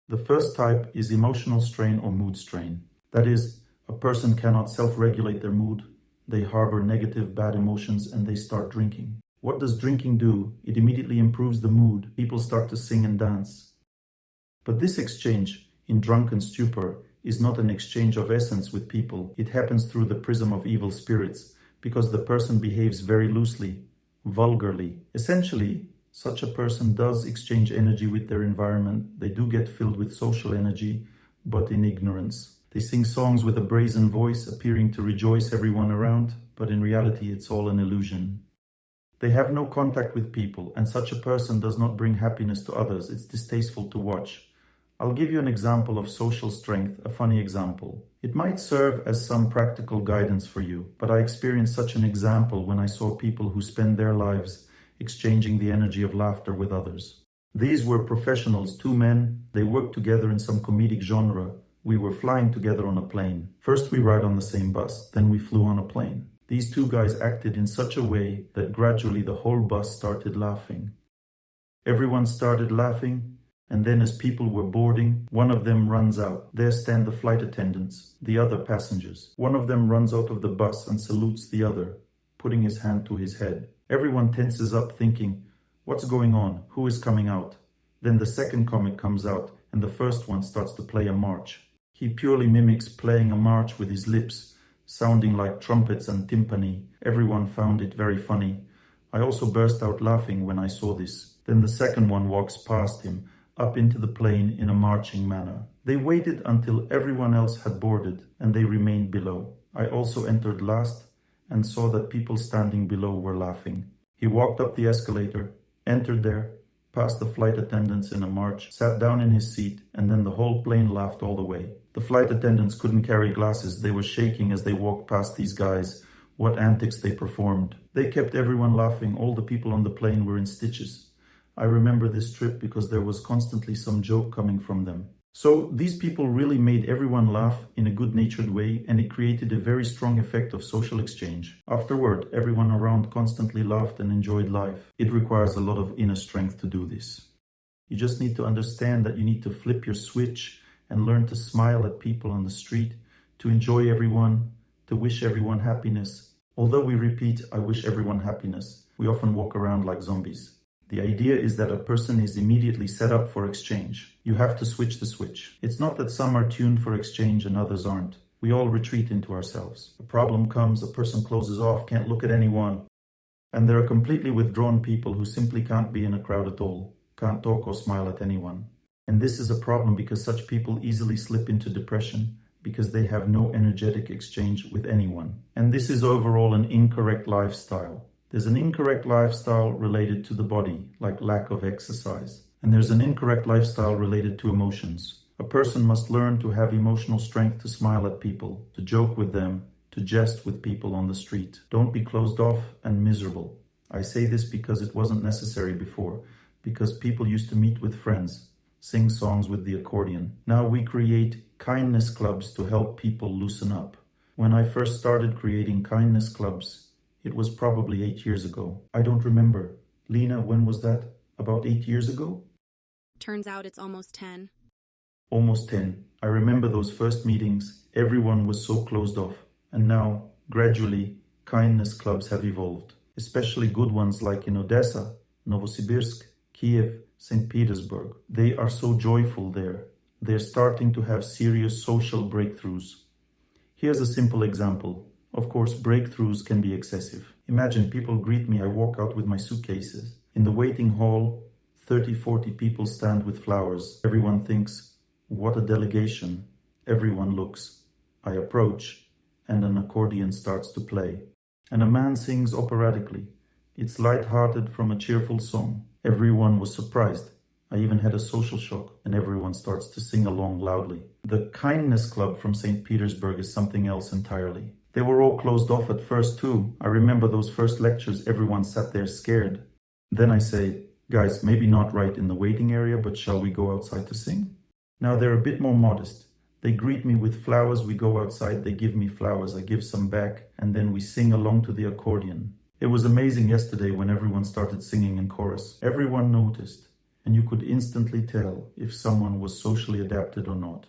The first type is emotional strain or mood strain. That is, a person cannot self-regulate their mood. They harbor negative, bad emotions and they start drinking. What does drinking do? It immediately improves the mood. People start to sing and dance. But this exchange in drunken stupor is not an exchange of essence with people. It happens through the prism of evil spirits, because the person behaves very loosely, vulgarly. Essentially, such a person does exchange energy with their environment. They do get filled with social energy, but in ignorance. They sing songs with a brazen voice, appearing to rejoice everyone around, but in reality it's all an illusion. They have no contact with people, and such a person does not bring happiness to others. It's distasteful to watch. I'll give you an example of social strength, a funny example. It might serve as some practical guidance for you, but I experienced such an example when I saw people who spend their lives exchanging the energy of laughter with others. These were professionals, two men. They worked together in some comedic genre. We were flying together on a plane. First we ride on the same bus, then we flew on a plane. These two guys acted in such a way that gradually the whole bus started laughing. Everyone started laughing, and then as people were boarding, one of them runs out. There stand the flight attendants, the other passengers. One of them runs out of the bus and salutes the other, putting his hand to his head. Everyone tenses up thinking, what's going on? Who is coming out? Then the second comic comes out, and the first one starts to play a march. He purely mimics playing a march with his lips, sounding like trumpets and timpani. Everyone found it very funny. I also burst out laughing when I saw this. Then the second one walks past him, up into the plane in a marching manner. They waited until everyone else had boarded, and they remained below. I also entered last and saw that people standing below were laughing. He walked up the escalator, entered there, passed the flight attendants in a march, sat down in his seat, and then the whole plane laughed all the way. The flight attendants couldn't carry glasses. They were shaking as they walked past these guys. What antics they performed. They kept everyone laughing. All the people on the plane were in stitches. I remember this trip because there was constantly some joke coming from them. So these people really made everyone laugh in a good-natured way, and it created a very strong effect of social exchange. Afterward, everyone around constantly laughed and enjoyed life. It requires a lot of inner strength to do this. You just need to understand that you need to flip your switch and learn to smile at people on the street, to enjoy everyone, to wish everyone happiness. Although we repeat, I wish everyone happiness, we often walk around like zombies. The idea is that a person is immediately set up for exchange. You have to switch the switch. It's not that some are tuned for exchange and others aren't. We all retreat into ourselves. A problem comes, a person closes off, can't look at anyone. And there are completely withdrawn people who simply can't be in a crowd at all, can't talk or smile at anyone. And this is a problem because such people easily slip into depression because they have no energetic exchange with anyone. And this is overall an incorrect lifestyle. There's an incorrect lifestyle related to the body, like lack of exercise. And there's an incorrect lifestyle related to emotions. A person must learn to have emotional strength to smile at people, to joke with them, to jest with people on the street. Don't be closed off and miserable. I say this because it wasn't necessary before, because people used to meet with friends, sing songs with the accordion. Now we create kindness clubs to help people loosen up. When I first started creating kindness clubs, it was probably 8 years ago. I don't remember. Lena, when was that? About 8 years ago? Turns out it's almost 10. Almost 10. I remember those first meetings. Everyone was so closed off. And now, gradually, kindness clubs have evolved. Especially good ones like in Odessa, Novosibirsk, Kiev, St. Petersburg. They are so joyful there. They're starting to have serious social breakthroughs. Here's a simple example. Of course, breakthroughs can be excessive. Imagine people greet me, I walk out with my suitcases. In the waiting hall, 30-40 people stand with flowers. Everyone thinks, what a delegation. Everyone looks. I approach, and an accordion starts to play. And a man sings operatically. It's light-hearted from a cheerful song. Everyone was surprised. I even had a social shock, and everyone starts to sing along loudly. The Kindness Club from St. Petersburg is something else entirely. They were all closed off at first too. I remember those first lectures, everyone sat there scared. Then I say, guys, maybe not right in the waiting area, but shall we go outside to sing? Now they're a bit more modest. They greet me with flowers, we go outside, they give me flowers, I give some back, and then we sing along to the accordion. It was amazing yesterday when everyone started singing in chorus. Everyone noticed, and you could instantly tell if someone was socially adapted or not,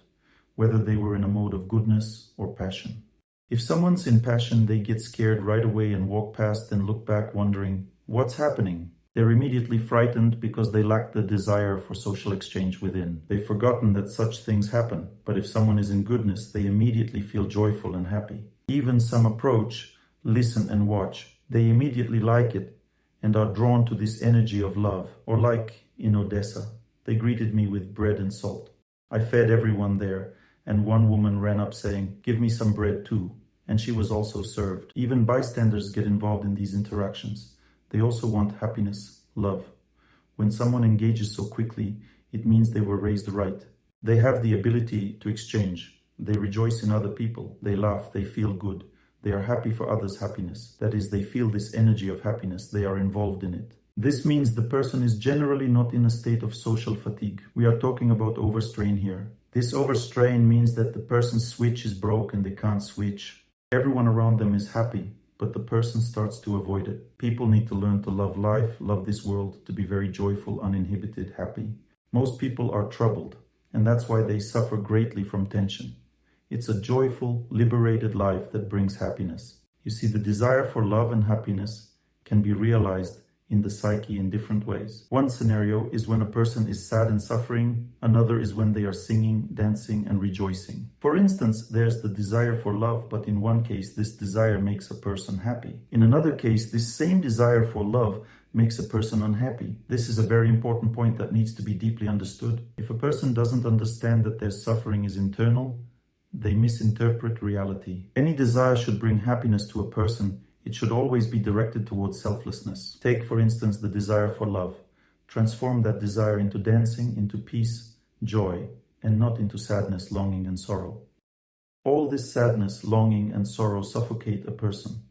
whether they were in a mode of goodness or passion. If someone's in passion, they get scared right away and walk past and look back wondering, What's happening? They're immediately frightened because they lack the desire for social exchange within. They've forgotten that such things happen, but if someone is in goodness, they immediately feel joyful and happy. Even some approach, listen and watch. They immediately like it and are drawn to this energy of love. Or like in Odessa, they greeted me with bread and salt. I fed everyone there, and one woman ran up saying, "Give me some bread too." And she was also served. Even bystanders get involved in these interactions. They also want happiness, love. When someone engages so quickly, it means they were raised right. They have the ability to exchange. They rejoice in other people. They laugh. They feel good. They are happy for others' happiness. That is, they feel this energy of happiness. They are involved in it. This means the person is generally not in a state of social fatigue. We are talking about overstrain here. This overstrain means that the person's switch is broken. They can't switch. Everyone around them is happy, but the person starts to avoid it. People need to learn to love life, love this world, to be very joyful, uninhibited, happy. Most people are troubled, and that's why they suffer greatly from tension. It's a joyful, liberated life that brings happiness. You see, the desire for love and happiness can be realized in the psyche in different ways. One scenario is when a person is sad and suffering. Another is when they are singing, dancing, and rejoicing. For instance, there's the desire for love, but in one case, this desire makes a person happy. In another case, this same desire for love makes a person unhappy. This is a very important point that needs to be deeply understood. If a person doesn't understand that their suffering is internal, they misinterpret reality. Any desire should bring happiness to a person. It should always be directed towards selflessness. Take, for instance, the desire for love. Transform that desire into dancing, into peace, joy, and not into sadness, longing, and sorrow. All this sadness, longing, and sorrow suffocate a person.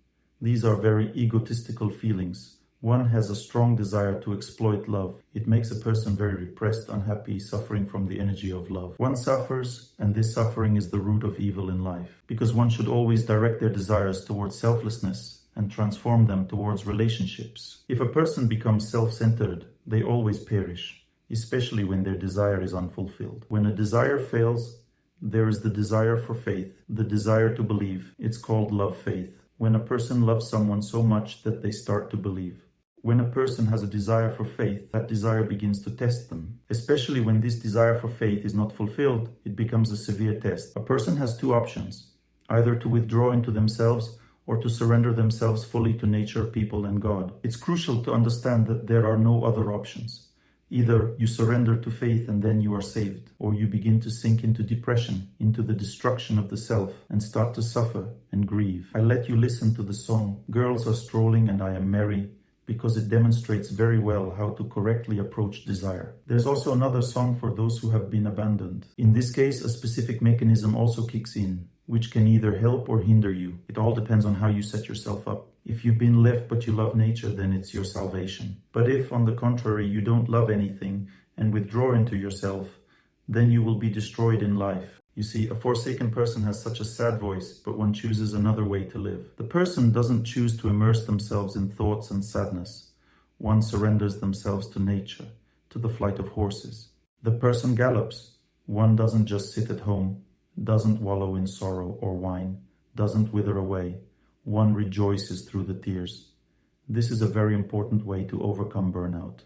These are very egotistical feelings. One has a strong desire to exploit love. It makes a person very repressed, unhappy, suffering from the energy of love. One suffers, and this suffering is the root of evil in life, because one should always direct their desires towards selflessness and transform them towards relationships. If a person becomes self-centered, they always perish, especially when their desire is unfulfilled. When a desire fails, there is the desire for faith, the desire to believe. It's called love-faith. When a person loves someone so much that they start to believe. When a person has a desire for faith, that desire begins to test them. Especially when this desire for faith is not fulfilled, it becomes a severe test. A person has two options, either to withdraw into themselves or to surrender themselves fully to nature, people, and God. It's crucial to understand that there are no other options. Either you surrender to faith and then you are saved, or you begin to sink into depression, into the destruction of the self, and start to suffer and grieve. I let you listen to the song, "Girls Are Strolling and I Am Merry," because it demonstrates very well how to correctly approach desire. There's also another song for those who have been abandoned. In this case, a specific mechanism also kicks in, which can either help or hinder you. It all depends on how you set yourself up. If you've been left but you love nature, then it's your salvation. But if, on the contrary, you don't love anything and withdraw into yourself, then you will be destroyed in life. You see, a forsaken person has such a sad voice, but one chooses another way to live. The person doesn't choose to immerse themselves in thoughts and sadness. One surrenders themselves to nature, to the flight of horses. The person gallops. One doesn't just sit at home, doesn't wallow in sorrow or whine, doesn't wither away. One rejoices through the tears. This is a very important way to overcome burnout.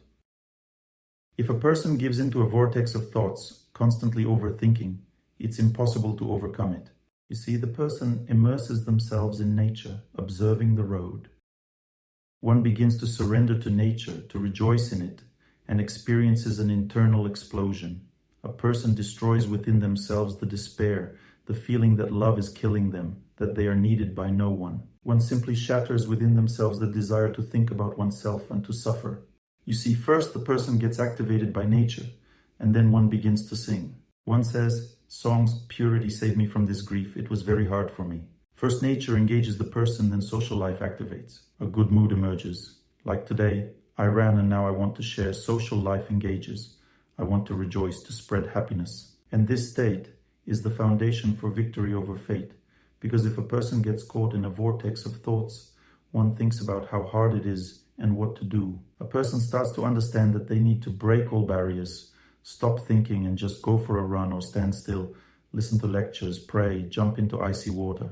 If a person gives into a vortex of thoughts, constantly overthinking, it's impossible to overcome it. You see, the person immerses themselves in nature, observing the road. One begins to surrender to nature, to rejoice in it, and experiences an internal explosion. A person destroys within themselves the despair, the feeling that love is killing them, that they are needed by no one. One simply shatters within themselves the desire to think about oneself and to suffer. You see, first the person gets activated by nature, and then one begins to sing. One says, "Songs, purity saved me from this grief. It was very hard for me." First nature engages the person, then social life activates. A good mood emerges. Like today, I ran and now I want to share. Social life engages. I want to rejoice, to spread happiness. And this state is the foundation for victory over fate. Because if a person gets caught in a vortex of thoughts, one thinks about how hard it is and what to do. A person starts to understand that they need to break all barriers, stop thinking and just go for a run or stand still, listen to lectures, pray, jump into icy water.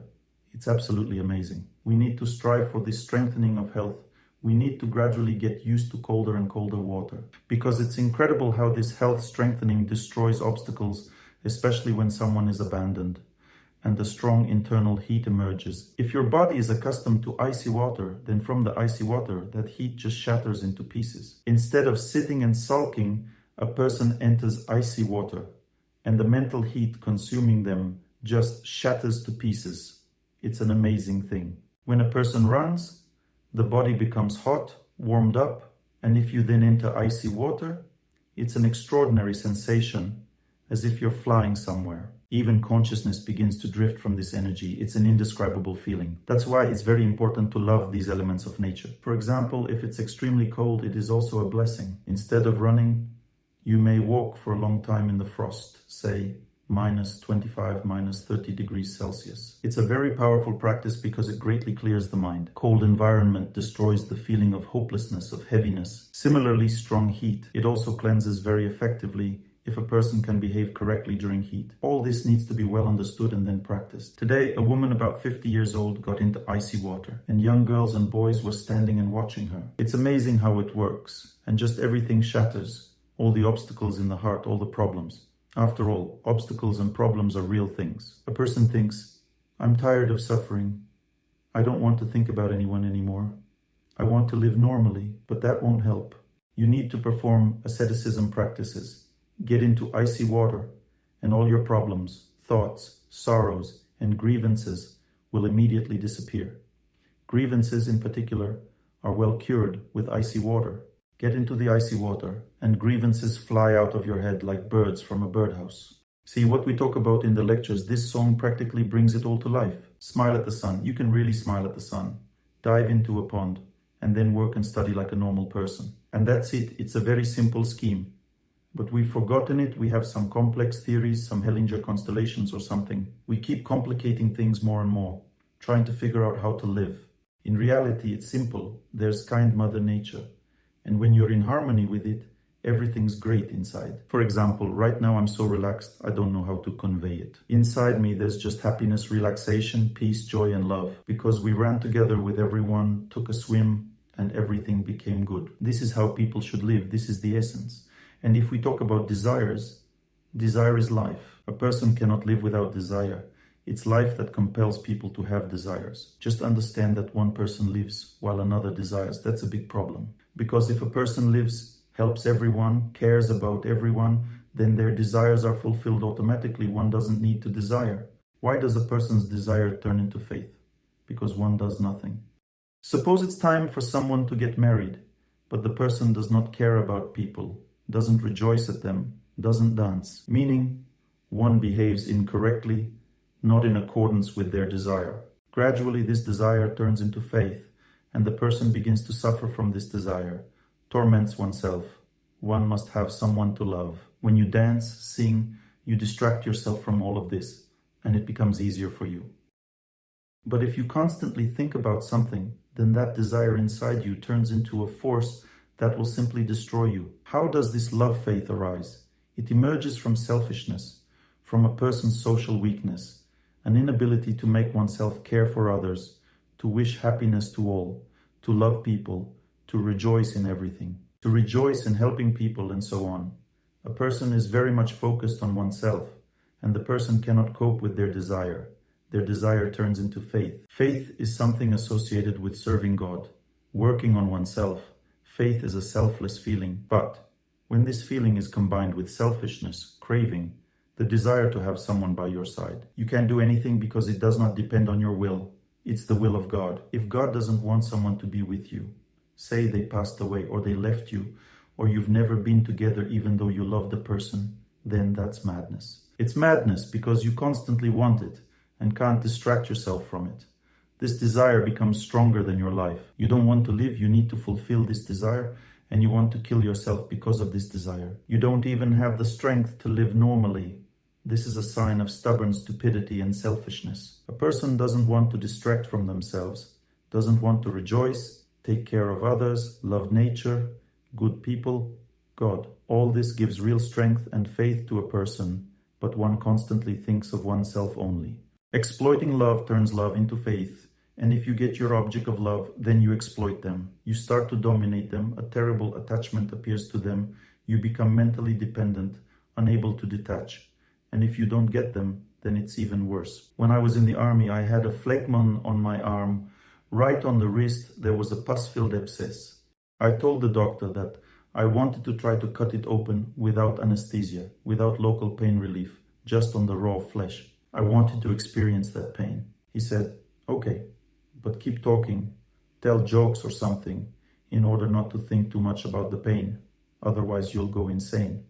It's absolutely amazing. We need to strive for this strengthening of health We need to gradually get used to colder and colder water, because it's incredible how this health strengthening destroys obstacles, especially when someone is abandoned, and a strong internal heat emerges. If your body is accustomed to icy water, then from the icy water, that heat just shatters into pieces. Instead of sitting and sulking, a person enters icy water, and the mental heat consuming them just shatters to pieces. It's an amazing thing. When a person runs, the body becomes hot, warmed up, and if you then enter icy water, it's an extraordinary sensation, as if you're flying somewhere. Even consciousness begins to drift from this energy. It's an indescribable feeling. That's why it's very important to love these elements of nature. For example, if it's extremely cold, it is also a blessing. Instead of running, you may walk for a long time in the frost, say -25, -30 degrees Celsius. It's a very powerful practice because it greatly clears the mind. Cold environment destroys the feeling of hopelessness, of heaviness. Similarly, strong heat. It also cleanses very effectively if a person can behave correctly during heat. All this needs to be well understood and then practiced. Today, a woman about 50 years old got into icy water, and young girls and boys were standing and watching her. It's amazing how it works, and just everything shatters. All the obstacles in the heart, all the problems. After all, obstacles and problems are real things. A person thinks, I'm tired of suffering. I don't want to think about anyone anymore. I want to live normally, but that won't help. You need to perform asceticism practices. Get into icy water, and all your problems, thoughts, sorrows, and grievances will immediately disappear. Grievances in particular are well cured with icy water. Get into the icy water, and grievances fly out of your head like birds from a birdhouse. See, what we talk about in the lectures, this song practically brings it all to life. Smile at the sun. You can really smile at the sun. Dive into a pond, and then work and study like a normal person. And that's it. It's a very simple scheme. But we've forgotten it. We have some complex theories, some Hellinger constellations or something. We keep complicating things more and more, trying to figure out how to live. In reality, it's simple. There's kind Mother Nature. And when you're in harmony with it, everything's great inside. For example, right now I'm so relaxed, I don't know how to convey it. Inside me, there's just happiness, relaxation, peace, joy, and love. Because we ran together with everyone, took a swim, and everything became good. This is how people should live. This is the essence. And if we talk about desires, desire is life. A person cannot live without desire. It's life that compels people to have desires. Just understand that one person lives while another desires. That's a big problem. Because if a person lives, helps everyone, cares about everyone, then their desires are fulfilled automatically. One doesn't need to desire. Why does a person's desire turn into faith? Because one does nothing. Suppose it's time for someone to get married, but the person does not care about people, doesn't rejoice at them, doesn't dance, meaning one behaves incorrectly, not in accordance with their desire. Gradually, this desire turns into faith, and the person begins to suffer from this desire, torments oneself. One must have someone to love. When you dance, sing, you distract yourself from all of this, and it becomes easier for you. But if you constantly think about something, then that desire inside you turns into a force that will simply destroy you. How does this love faith arise? It emerges from selfishness, from a person's social weakness, an inability to make oneself care for others, to wish happiness to all, to love people, to rejoice in everything, to rejoice in helping people, and so on. A person is very much focused on oneself, and the person cannot cope with their desire. Their desire turns into faith. Faith is something associated with serving God, working on oneself. Faith is a selfless feeling, but when this feeling is combined with selfishness, craving, the desire to have someone by your side, you can't do anything because it does not depend on your will. It's the will of God. If God doesn't want someone to be with you, say they passed away or they left you, or you've never been together even though you love the person, then that's madness. It's madness because you constantly want it and can't distract yourself from it. This desire becomes stronger than your life. You don't want to live, you need to fulfill this desire, and you want to kill yourself because of this desire. You don't even have the strength to live normally. This is a sign of stubborn stupidity and selfishness. A person doesn't want to distract from themselves, doesn't want to rejoice, take care of others, love nature, good people, God. All this gives real strength and faith to a person, but one constantly thinks of oneself only. Exploiting love turns love into faith, And if you get your object of love, then you exploit them. You start to dominate them. A terrible attachment appears to them. You become mentally dependent, unable to detach. And if you don't get them, then it's even worse. When I was in the army, I had a phlegmon on my arm. Right on the wrist, there was a pus-filled abscess. I told the doctor that I wanted to try to cut it open without anesthesia, without local pain relief, just on the raw flesh. I wanted to experience that pain. He said, "Okay, but keep talking, tell jokes or something, in order not to think too much about the pain. Otherwise you'll go insane."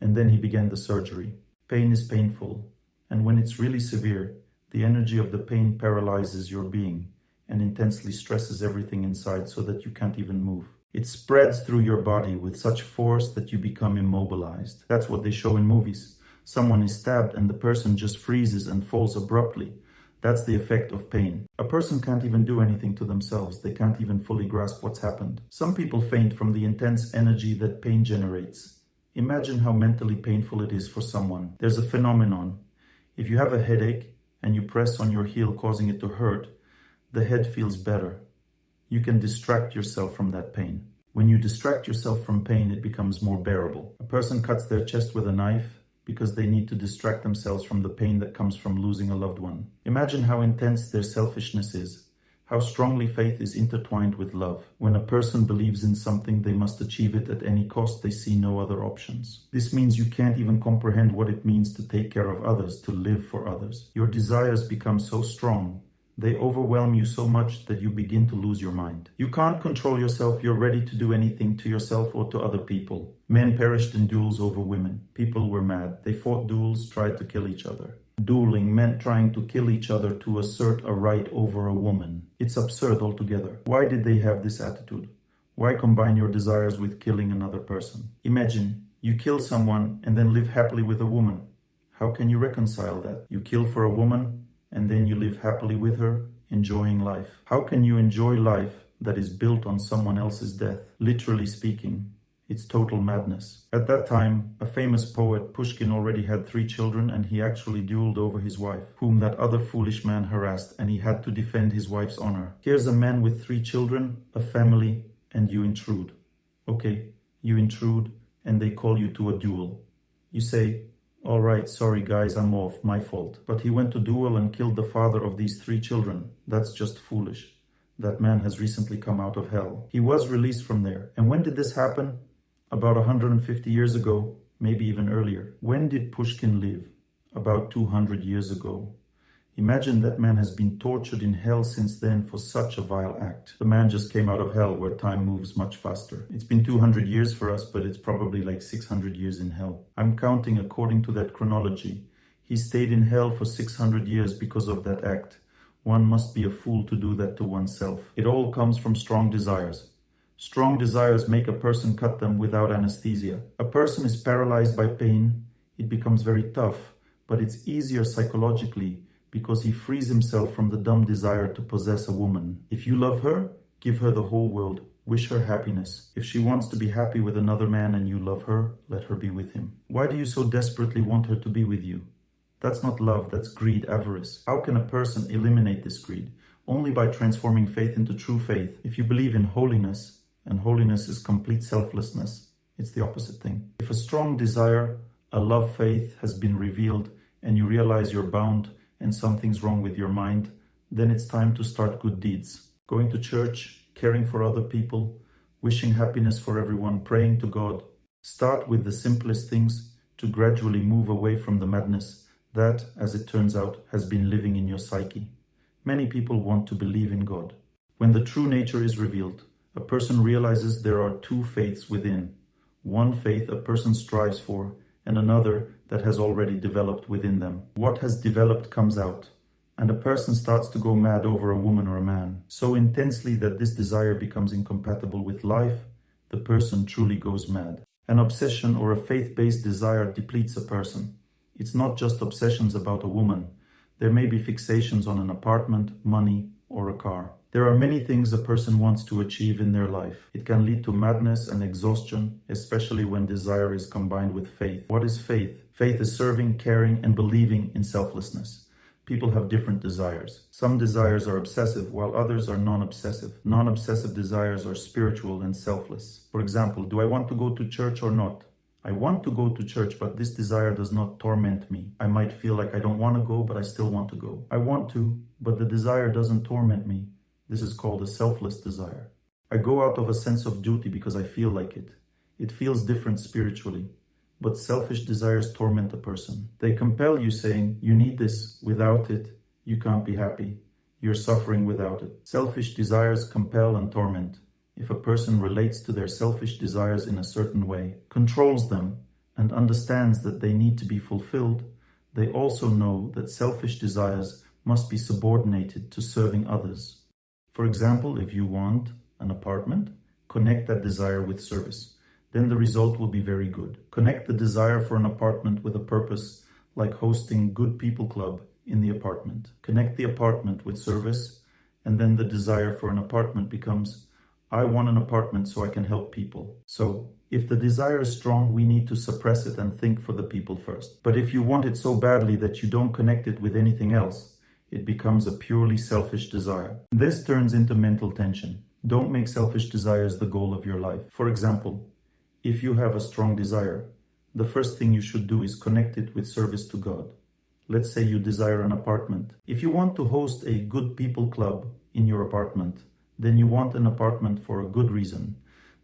And then he began the surgery. Pain is painful, and when it's really severe, the energy of the pain paralyzes your being and intensely stresses everything inside so that you can't even move. It spreads through your body with such force that you become immobilized. That's what they show in movies. Someone is stabbed and the person just freezes and falls abruptly. That's the effect of pain. A person can't even do anything to themselves. They can't even fully grasp what's happened. Some people faint from the intense energy that pain generates. Imagine how mentally painful it is for someone. There's a phenomenon. If you have a headache and you press on your heel causing it to hurt, the head feels better. You can distract yourself from that pain. When you distract yourself from pain, it becomes more bearable. A person cuts their chest with a knife because they need to distract themselves from the pain that comes from losing a loved one. Imagine how intense their selfishness is, how strongly faith is intertwined with love. When a person believes in something, they must achieve it at any cost. They see no other options. This means you can't even comprehend what it means to take care of others, to live for others. Your desires become so strong. They overwhelm you so much that you begin to lose your mind. You can't control yourself. You're ready to do anything to yourself or to other people. Men perished in duels over women. People were mad. They fought duels, tried to kill each other. Dueling meant trying to kill each other to assert a right over a woman. It's absurd altogether. Why did they have this attitude? Why combine your desires with killing another person? Imagine you kill someone and then live happily with a woman. How can you reconcile that? You kill for a woman and then you live happily with her, enjoying life. How can you enjoy life that is built on someone else's death? Literally speaking, it's total madness. At that time, a famous poet, Pushkin, already had 3 children, and he actually dueled over his wife, whom that other foolish man harassed, and he had to defend his wife's honor. Here's a man with 3 children, a family, and you intrude. Okay, you intrude, and they call you to a duel. You say, "All right, sorry guys, I'm off, my fault." But he went to duel and killed the father of these 3 children. That's just foolish. That man has recently come out of hell. He was released from there. And when did this happen? About 150 years ago, maybe even earlier. When did Pushkin live? About 200 years ago. Imagine that man has been tortured in hell since then for such a vile act. The man just came out of hell where time moves much faster. It's been 200 years for us, but it's probably like 600 years in hell. I'm counting according to that chronology. He stayed in hell for 600 years because of that act. One must be a fool to do that to oneself. It all comes from strong desires. Strong desires make a person cut them without anesthesia. A person is paralyzed by pain. It becomes very tough, but it's easier psychologically because he frees himself from the dumb desire to possess a woman. If you love her, give her the whole world. Wish her happiness. If she wants to be happy with another man and you love her, let her be with him. Why do you so desperately want her to be with you? That's not love, that's greed, avarice. How can a person eliminate this greed? Only by transforming faith into true faith. If you believe in holiness, and holiness is complete selflessness, it's the opposite thing. If a strong desire, a love faith has been revealed and you realize you're bound and something's wrong with your mind, then it's time to start good deeds. Going to church, caring for other people, wishing happiness for everyone, praying to God. Start with the simplest things to gradually move away from the madness that, as it turns out, has been living in your psyche. Many people want to believe in God. When the true nature is revealed, a person realizes there are 2 faiths within. One faith a person strives for, and another that has already developed within them. What has developed comes out, and a person starts to go mad over a woman or a man, so intensely that this desire becomes incompatible with life, the person truly goes mad. An obsession or a faith-based desire depletes a person. It's not just obsessions about a woman. There may be fixations on an apartment, money, or a car. There are many things a person wants to achieve in their life. It can lead to madness and exhaustion, especially when desire is combined with faith. What is faith? Faith is serving, caring, and believing in selflessness. People have different desires. Some desires are obsessive, while others are non-obsessive. Non-obsessive desires are spiritual and selfless. For example, do I want to go to church or not? I want to go to church, but this desire does not torment me. I might feel like I don't want to go, but I still want to go. I want to, but the desire doesn't torment me. This is called a selfless desire. I go out of a sense of duty because I feel like it. It feels different spiritually. But selfish desires torment a person. They compel you, saying, you need this. Without it, you can't be happy. You're suffering without it. Selfish desires compel and torment. If a person relates to their selfish desires in a certain way, controls them, and understands that they need to be fulfilled, they also know that selfish desires must be subordinated to serving others. For example, if you want an apartment, connect that desire with service. Then the result will be very good. Connect the desire for an apartment with a purpose, like hosting good people club in the apartment. Connect the apartment with service, and then the desire for an apartment becomes, I want an apartment so I can help people. So, if the desire is strong, we need to suppress it and think for the people first. But if you want it so badly that you don't connect it with anything else, it becomes a purely selfish desire. This turns into mental tension. Don't make selfish desires the goal of your life. For example, if you have a strong desire, the first thing you should do is connect it with service to God. Let's say you desire an apartment. If you want to host a good people club in your apartment, then you want an apartment for a good reason.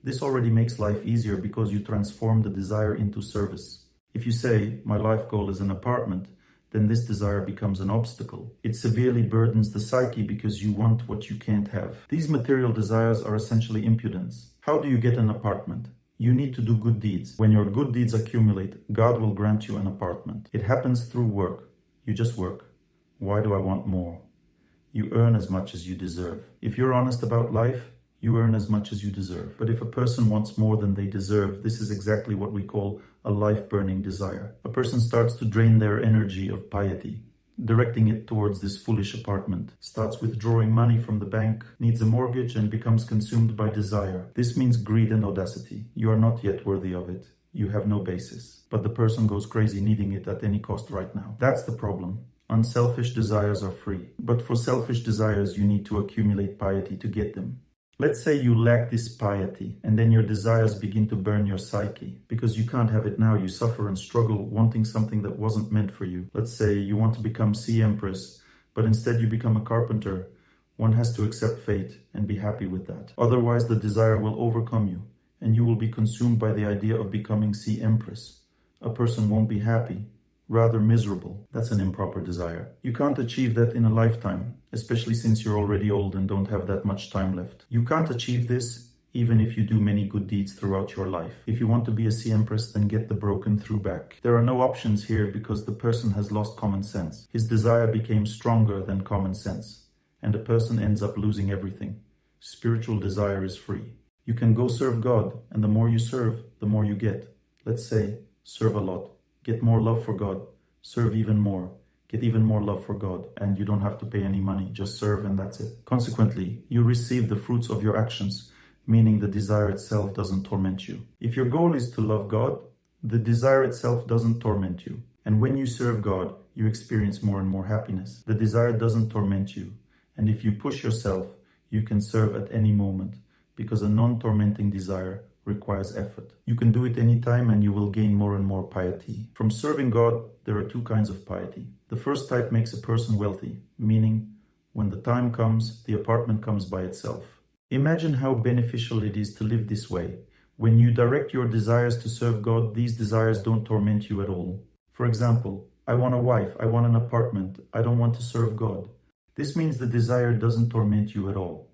This already makes life easier because you transform the desire into service. If you say, my life goal is an apartment, then this desire becomes an obstacle. It severely burdens the psyche because you want what you can't have. These material desires are essentially impudence. How do you get an apartment? You need to do good deeds. When your good deeds accumulate, God will grant you an apartment. It happens through work. You just work. Why do I want more? You earn as much as you deserve. If you're honest about life, you earn as much as you deserve. But if a person wants more than they deserve, this is exactly what we call a life-burning desire. A person starts to drain their energy of piety, directing it towards this foolish apartment, starts withdrawing money from the bank, needs a mortgage, and becomes consumed by desire. This means greed and audacity. You are not yet worthy of it. You have no basis. But the person goes crazy needing it at any cost right now. That's the problem. Unselfish desires are free. But for selfish desires, you need to accumulate piety to get them. Let's say you lack this piety, and then your desires begin to burn your psyche. Because you can't have it now, you suffer and struggle wanting something that wasn't meant for you. Let's say you want to become sea empress, but instead you become a carpenter. One has to accept fate and be happy with that. Otherwise, the desire will overcome you, and you will be consumed by the idea of becoming sea empress. A person won't be happy, rather miserable. That's an improper desire. You can't achieve that in a lifetime, especially since you're already old and don't have that much time left. You can't achieve this even if you do many good deeds throughout your life. If you want to be a sea empress, then get the broken through back. There are no options here because the person has lost common sense. His desire became stronger than common sense, and the person ends up losing everything. Spiritual desire is free. You can go serve God, and the more you serve, the more you get. Let's say, serve a lot. Get more love for God. Serve even more. Get even more love for God. And you don't have to pay any money. Just serve and that's it. Consequently, you receive the fruits of your actions, meaning the desire itself doesn't torment you. If your goal is to love God, the desire itself doesn't torment you. And when you serve God, you experience more and more happiness. The desire doesn't torment you. And if you push yourself, you can serve at any moment, because a non-tormenting desire requires effort. You can do it anytime and you will gain more and more piety. From serving God, there are two kinds of piety. The first type makes a person wealthy, meaning when the time comes, the apartment comes by itself. Imagine how beneficial it is to live this way. When you direct your desires to serve God, these desires don't torment you at all. For example, I want a wife, I want an apartment, I don't want to serve God. This means the desire doesn't torment you at all.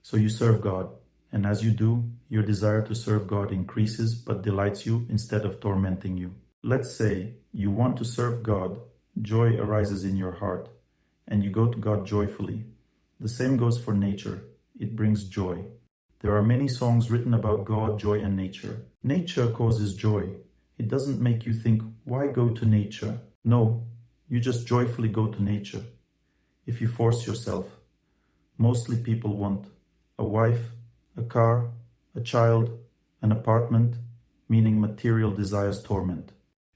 So you serve God. And as you do, your desire to serve God increases but delights you instead of tormenting you. Let's say you want to serve God, joy arises in your heart, and you go to God joyfully. The same goes for nature. It brings joy. There are many songs written about God, joy, and nature. Nature causes joy. It doesn't make you think, why go to nature? No, you just joyfully go to nature. If you force yourself, mostly people want a wife, a car, a child, an apartment, meaning material desires torment.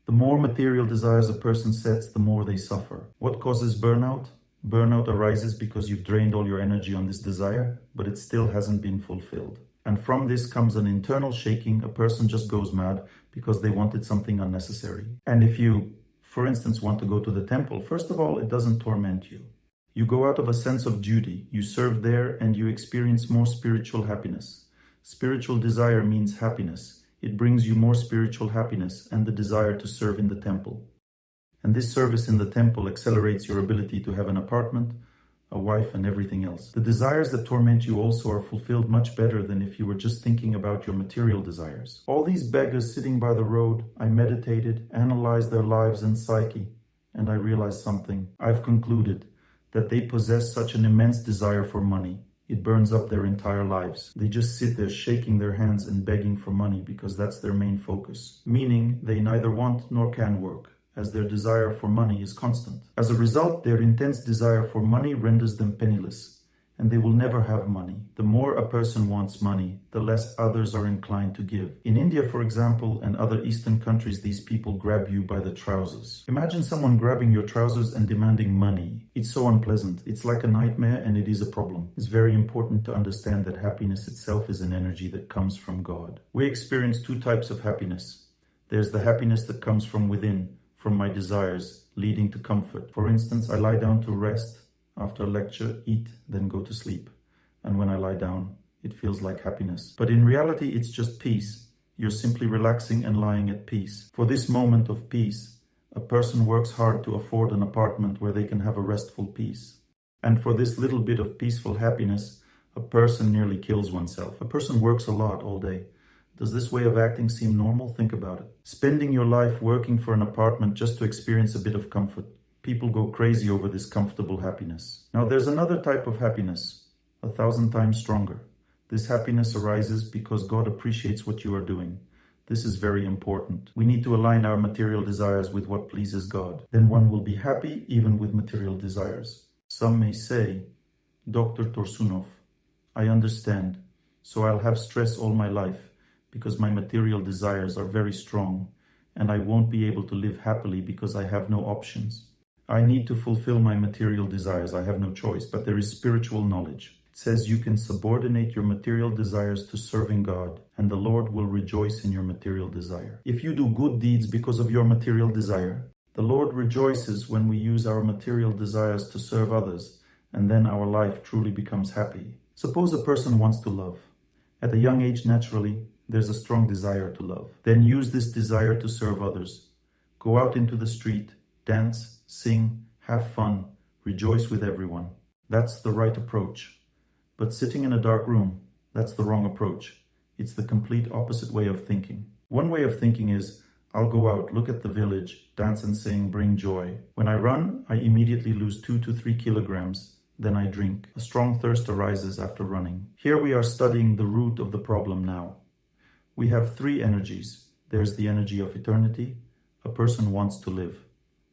The more material desires a person sets, the more they suffer. What causes burnout? Burnout arises because you've drained all your energy on this desire, but it still hasn't been fulfilled. And from this comes an internal shaking. A person just goes mad because they wanted something unnecessary. And if you, for instance, want to go to the temple, first of all, it doesn't torment you. You go out of a sense of duty, you serve there, and you experience more spiritual happiness. Spiritual desire means happiness. It brings you more spiritual happiness and the desire to serve in the temple. And this service in the temple accelerates your ability to have an apartment, a wife, and everything else. The desires that torment you also are fulfilled much better than if you were just thinking about your material desires. All these beggars sitting by the road, I meditated, analyzed their lives and psyche, and I realized something. I've concluded that they possess such an immense desire for money. It burns up their entire lives. They just sit there shaking their hands and begging for money because that's their main focus. Meaning they neither want nor can work, as their desire for money is constant. As a result, their intense desire for money renders them penniless, and they will never have money. The more a person wants money, the less others are inclined to give. In India, for example, and other Eastern countries, these people grab you by the trousers. Imagine someone grabbing your trousers and demanding money. It's so unpleasant. It's like a nightmare, and it is a problem. It's very important to understand that happiness itself is an energy that comes from God. We experience two types of happiness. There's the happiness that comes from within, from my desires, leading to comfort. For instance, I lie down to rest. After a lecture, eat, then go to sleep. And when I lie down, it feels like happiness. But in reality, it's just peace. You're simply relaxing and lying at peace. For this moment of peace, a person works hard to afford an apartment where they can have a restful peace. And for this little bit of peaceful happiness, a person nearly kills oneself. A person works a lot all day. Does this way of acting seem normal? Think about it. Spending your life working for an apartment just to experience a bit of comfort. People go crazy over this comfortable happiness. Now there's another type of happiness, 1,000 times stronger. This happiness arises because God appreciates what you are doing. This is very important. We need to align our material desires with what pleases God. Then one will be happy even with material desires. Some may say, Dr. Torsunov, I understand, so I'll have stress all my life because my material desires are very strong and I won't be able to live happily because I have no options. I need to fulfill my material desires. I have no choice, but there is spiritual knowledge. It says you can subordinate your material desires to serving God, and the Lord will rejoice in your material desire. If you do good deeds because of your material desire, the Lord rejoices when we use our material desires to serve others, and then our life truly becomes happy. Suppose a person wants to love. At a young age, naturally, there's a strong desire to love. Then use this desire to serve others. Go out into the street, dance, sing, have fun, rejoice with everyone. That's the right approach. But sitting in a dark room, that's the wrong approach. It's the complete opposite way of thinking. One way of thinking is, I'll go out, look at the village, dance and sing, bring joy. When I run, I immediately lose 2 to 3 kilograms. Then I drink. A strong thirst arises after running. Here we are studying the root of the problem now. We have 3 energies. There's the energy of eternity. A person wants to live.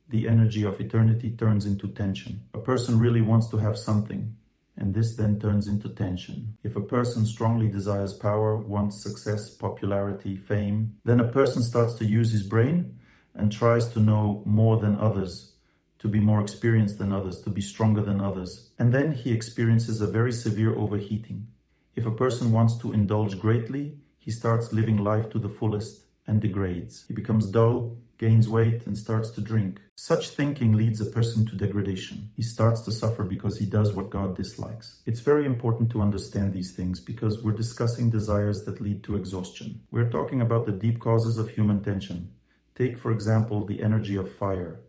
The energy of eternity turns into tension. A person really wants to have something, and this then turns into tension. If a person strongly desires power, wants success, popularity, fame, then a person starts to use his brain and tries to know more than others, to be more experienced than others, to be stronger than others. And then he experiences a very severe overheating. If a person wants to indulge greatly, he starts living life to the fullest and degrades. He becomes dull, gains weight, and starts to drink. Such thinking leads a person to degradation. He starts to suffer because he does what God dislikes. It's very important to understand these things because we're discussing desires that lead to exhaustion. We're talking about the deep causes of human tension. Take, for example, the energy of fire.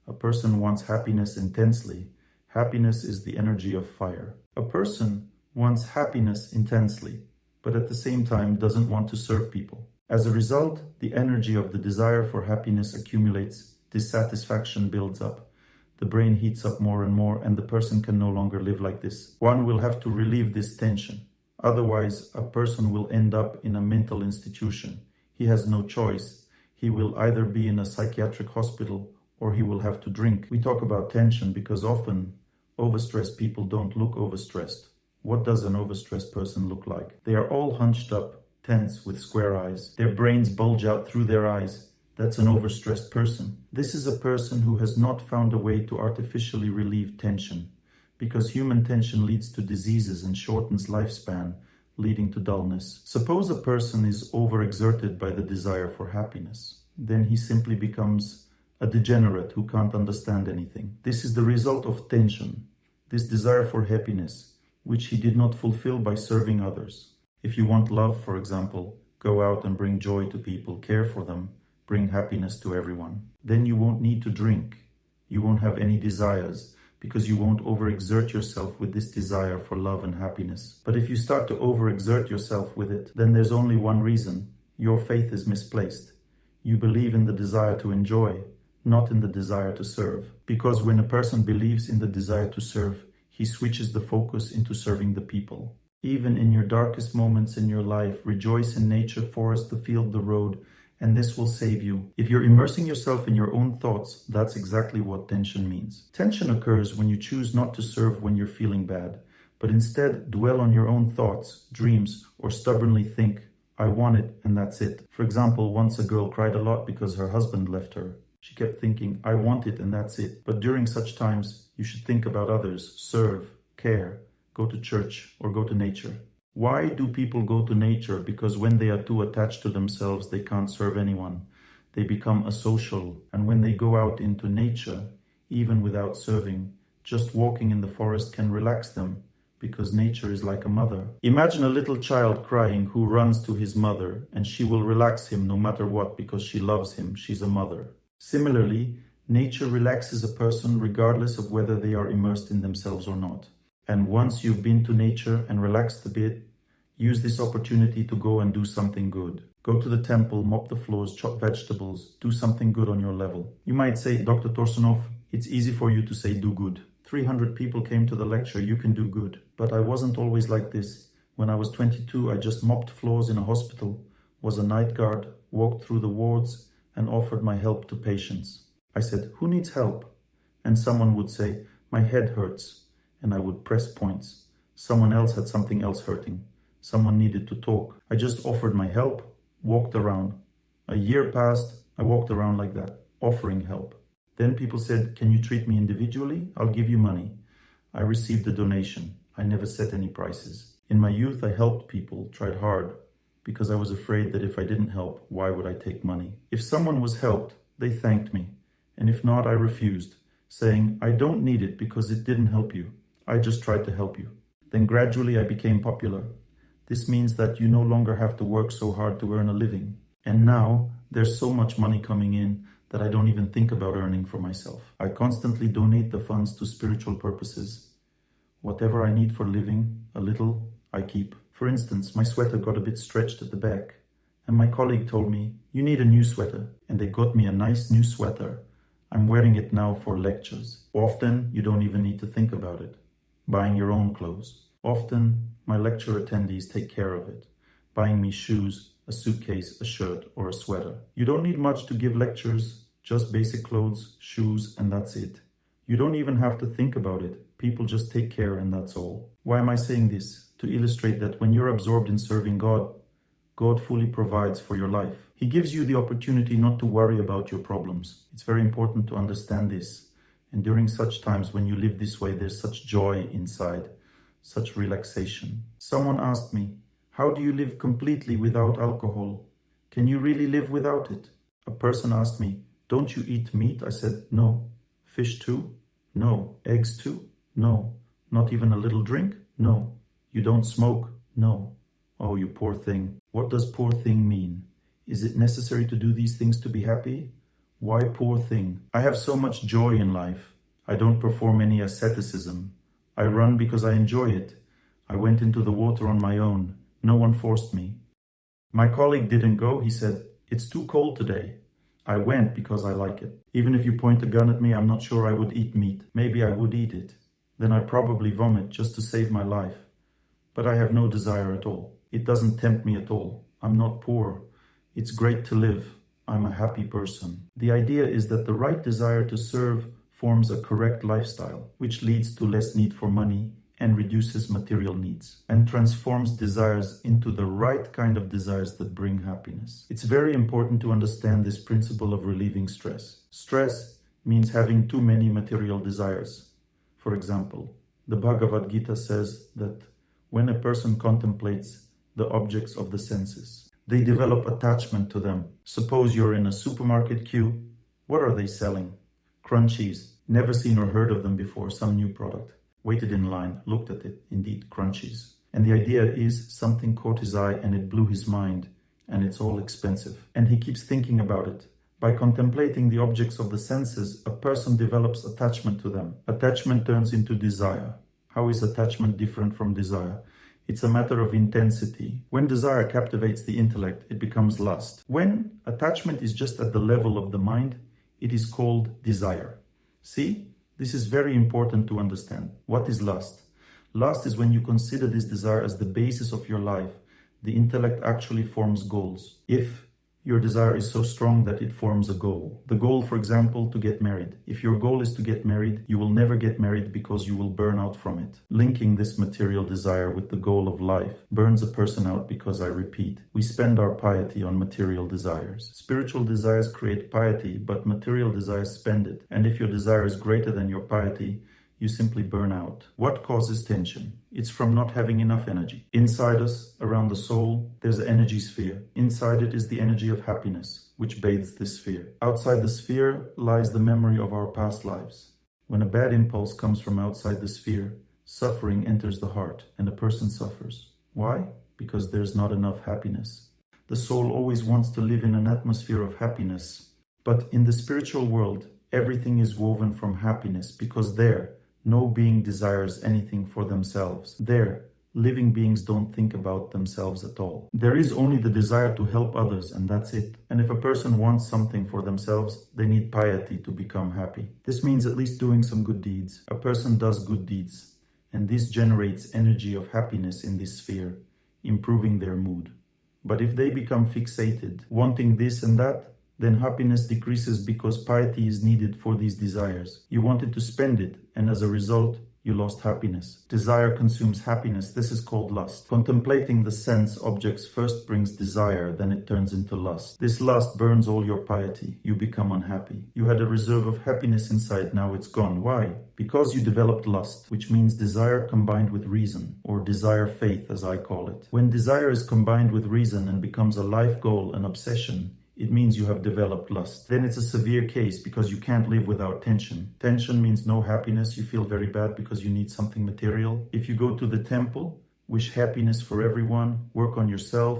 A person wants happiness intensely. Happiness is the energy of fire. A person wants happiness intensely, but at the same time doesn't want to serve people. As a result, the energy of the desire for happiness accumulates, dissatisfaction builds up, the brain heats up more and more, and the person can no longer live like this. One will have to relieve this tension. Otherwise, a person will end up in a mental institution. He has no choice. He will either be in a psychiatric hospital or he will have to drink. We talk about tension because often overstressed people don't look overstressed. What does an overstressed person look like? They are all hunched up, tense, with square eyes. Their brains bulge out through their eyes. That's an overstressed person. This is a person who has not found a way to artificially relieve tension, because human tension leads to diseases and shortens lifespan, leading to dullness. Suppose a person is overexerted by the desire for happiness. Then he simply becomes a degenerate who can't understand anything. This is the result of tension, this desire for happiness, which he did not fulfill by serving others. If you want love, for example, go out and bring joy to people, care for them, bring happiness to everyone. Then you won't need to drink. You won't have any desires, because you won't overexert yourself with this desire for love and happiness. But if you start to overexert yourself with it, then there's only one reason. Your faith is misplaced. You believe in the desire to enjoy, not in the desire to serve. Because when a person believes in the desire to serve, he switches the focus into serving the people. Even in your darkest moments in your life, rejoice in nature, forest, the field, the road, and this will save you. If you're immersing yourself in your own thoughts, that's exactly what tension means. Tension occurs when you choose not to serve when you're feeling bad, but instead dwell on your own thoughts, dreams, or stubbornly think, I want it, and that's it. For example, once a girl cried a lot because her husband left her. She kept thinking, I want it, and that's it. But during such times, you should think about others, serve, care, go to church, or go to nature. Why do people go to nature? Because when they are too attached to themselves, they can't serve anyone. They become asocial. And when they go out into nature, even without serving, just walking in the forest can relax them, because nature is like a mother. Imagine a little child crying who runs to his mother, and she will relax him no matter what, because she loves him. She's a mother. Similarly, nature relaxes a person regardless of whether they are immersed in themselves or not. And once you've been to nature and relaxed a bit, use this opportunity to go and do something good. Go to the temple, mop the floors, chop vegetables, do something good on your level. You might say, Dr. Torsunov, it's easy for you to say do good. 300 people came to the lecture, you can do good. But I wasn't always like this. When I was 22, I just mopped floors in a hospital, was a night guard, walked through the wards, and offered my help to patients. I said, who needs help? And someone would say, my head hurts. And I would press points. Someone else had something else hurting. Someone needed to talk. I just offered my help, walked around. A year passed, I walked around like that, offering help. Then people said, can you treat me individually? I'll give you money. I received a donation. I never set any prices. In my youth, I helped people, tried hard, because I was afraid that if I didn't help, why would I take money? If someone was helped, they thanked me. And if not, I refused, saying, I don't need it because it didn't help you. I just tried to help you. Then gradually I became popular. This means that you no longer have to work so hard to earn a living. And now there's so much money coming in that I don't even think about earning for myself. I constantly donate the funds to spiritual purposes. Whatever I need for living, a little, I keep. For instance, my sweater got a bit stretched at the back, and my colleague told me, you need a new sweater. And they got me a nice new sweater. I'm wearing it now for lectures. Often, you don't even need to think about it. Buying your own clothes. Often, my lecture attendees take care of it, buying me shoes, a suitcase, a shirt, or a sweater. You don't need much to give lectures, just basic clothes, shoes, and that's it. You don't even have to think about it. People just take care and that's all. Why am I saying this? To illustrate that when you're absorbed in serving God, God fully provides for your life. He gives you the opportunity not to worry about your problems. It's very important to understand this. And during such times when you live this way, there's such joy inside, such relaxation. Someone asked me, how do you live completely without alcohol? Can you really live without it? A person asked me, don't you eat meat? I said, no. Fish too? No. Eggs too? No. Not even a little drink? No. You don't smoke? No. Oh, you poor thing. What does poor thing mean? Is it necessary to do these things to be happy? Why poor thing? I have so much joy in life. I don't perform any asceticism. I run because I enjoy it. I went into the water on my own. No one forced me. My colleague didn't go. He said, it's too cold today. I went because I like it. Even if you point a gun at me, I'm not sure I would eat meat. Maybe I would eat it. Then I'd probably vomit just to save my life. But I have no desire at all. It doesn't tempt me at all. I'm not poor. It's great to live. I'm a happy person. The idea is that the right desire to serve forms a correct lifestyle, which leads to less need for money and reduces material needs and transforms desires into the right kind of desires that bring happiness. It's very important to understand this principle of relieving stress. Stress means having too many material desires. For example, the Bhagavad Gita says that when a person contemplates the objects of the senses, they develop attachment to them. Suppose you're in a supermarket queue. What are they selling? Crunchies. Never seen or heard of them before, some new product. Waited in line, looked at it, indeed, crunchies. And the idea is something caught his eye and it blew his mind, and it's all expensive. And he keeps thinking about it. By contemplating the objects of the senses, a person develops attachment to them. Attachment turns into desire. How is attachment different from desire? It's a matter of intensity. When desire captivates the intellect, it becomes lust. When attachment is just at the level of the mind, it is called desire. See? This is very important to understand. What is lust? Lust is when you consider this desire as the basis of your life. The intellect actually forms goals. If your desire is so strong that it forms a goal. The goal, for example, to get married. If your goal is to get married, you will never get married because you will burn out from it. Linking this material desire with the goal of life burns a person out because, I repeat, we spend our piety on material desires. Spiritual desires create piety, but material desires spend it. And if your desire is greater than your piety, you simply burn out. What causes tension? It's from not having enough energy. Inside us, around the soul, there's an energy sphere. Inside it is the energy of happiness, which bathes this sphere. Outside the sphere lies the memory of our past lives. When a bad impulse comes from outside the sphere, suffering enters the heart, and a person suffers. Why? Because there's not enough happiness. The soul always wants to live in an atmosphere of happiness. But in the spiritual world, everything is woven from happiness, because there, no being desires anything for themselves. There, living beings don't think about themselves at all. There is only the desire to help others, and that's it. And if a person wants something for themselves, they need piety to become happy. This means at least doing some good deeds. A person does good deeds, and this generates energy of happiness in this sphere, improving their mood. But if they become fixated, wanting this and that, then happiness decreases because piety is needed for these desires. You wanted to spend it, and as a result, you lost happiness. Desire consumes happiness. This is called lust. Contemplating the sense objects first brings desire, then it turns into lust. This lust burns all your piety. You become unhappy. You had a reserve of happiness inside, now it's gone. Why? Because you developed lust, which means desire combined with reason, or desire faith as I call it. When desire is combined with reason and becomes a life goal, an obsession, it means you have developed lust. Then it's a severe case because you can't live without tension. Tension means no happiness. You feel very bad because you need something material. If you go to the temple, wish happiness for everyone, work on yourself,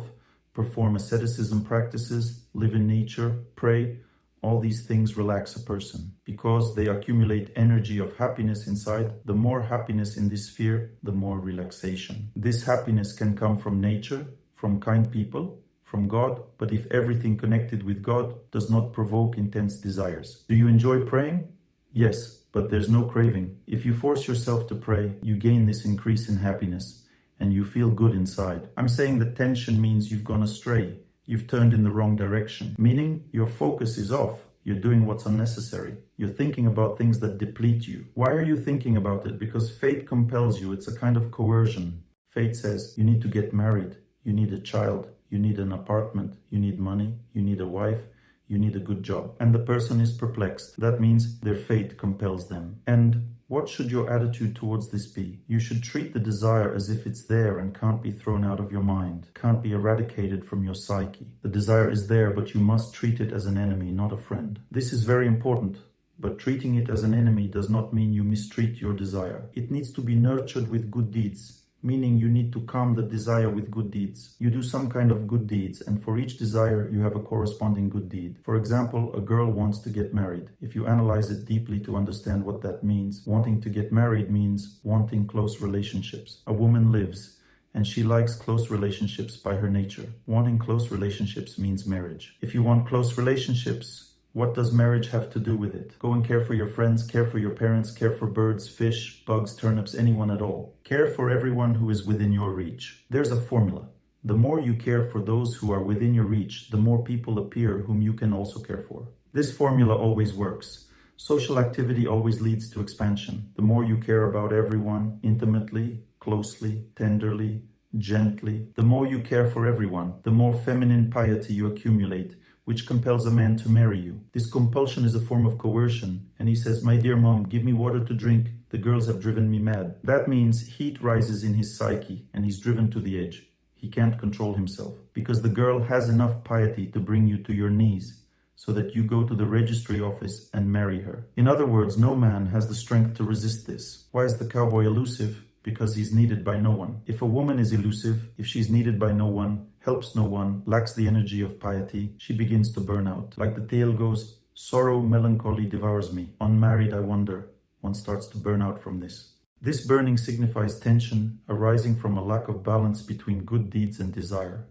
perform asceticism practices, live in nature, pray, all these things relax a person because they accumulate energy of happiness inside. The more happiness in this sphere, the more relaxation. This happiness can come from nature, from kind people, from God, but if everything connected with God does not provoke intense desires. Do you enjoy praying? Yes, but there's no craving. If you force yourself to pray, you gain this increase in happiness, and you feel good inside. I'm saying that tension means you've gone astray. You've turned in the wrong direction, meaning your focus is off. You're doing what's unnecessary. You're thinking about things that deplete you. Why are you thinking about it? Because fate compels you. It's a kind of coercion. Fate says you need to get married. You need a child. You need an apartment, you need money, you need a wife, you need a good job. And the person is perplexed. That means their fate compels them. And what should your attitude towards this be? You should treat the desire as if it's there and can't be thrown out of your mind, can't be eradicated from your psyche. The desire is there, but you must treat it as an enemy, not a friend. This is very important. But treating it as an enemy does not mean you mistreat your desire. It needs to be nurtured with good deeds. Meaning you need to calm the desire with good deeds. You do some kind of good deeds, and for each desire you have a corresponding good deed. For example, a girl wants to get married. If you analyze it deeply to understand what that means, wanting to get married means wanting close relationships. A woman lives, and she likes close relationships by her nature. Wanting close relationships means marriage. If you want close relationships, what does marriage have to do with it? Go and care for your friends, care for your parents, care for birds, fish, bugs, turnips, anyone at all. Care for everyone who is within your reach. There's a formula. The more you care for those who are within your reach, the more people appear whom you can also care for. This formula always works. Social activity always leads to expansion. The more you care about everyone, intimately, closely, tenderly, gently, the more you care for everyone, the more feminine piety you accumulate, which compels a man to marry you. This compulsion is a form of coercion, and he says, "My dear mom, give me water to drink. The girls have driven me mad." That means heat rises in his psyche, and he's driven to the edge. He can't control himself, because the girl has enough piety to bring you to your knees, so that you go to the registry office and marry her. In other words, no man has the strength to resist this. Why is the cowboy elusive? Because he's needed by no one. If a woman is elusive, if she's needed by no one, helps no one, lacks the energy of piety, she begins to burn out. Like the tale goes, sorrow, melancholy devours me. Unmarried, I wonder. One starts to burn out from this. This burning signifies tension arising from a lack of balance between good deeds and desire.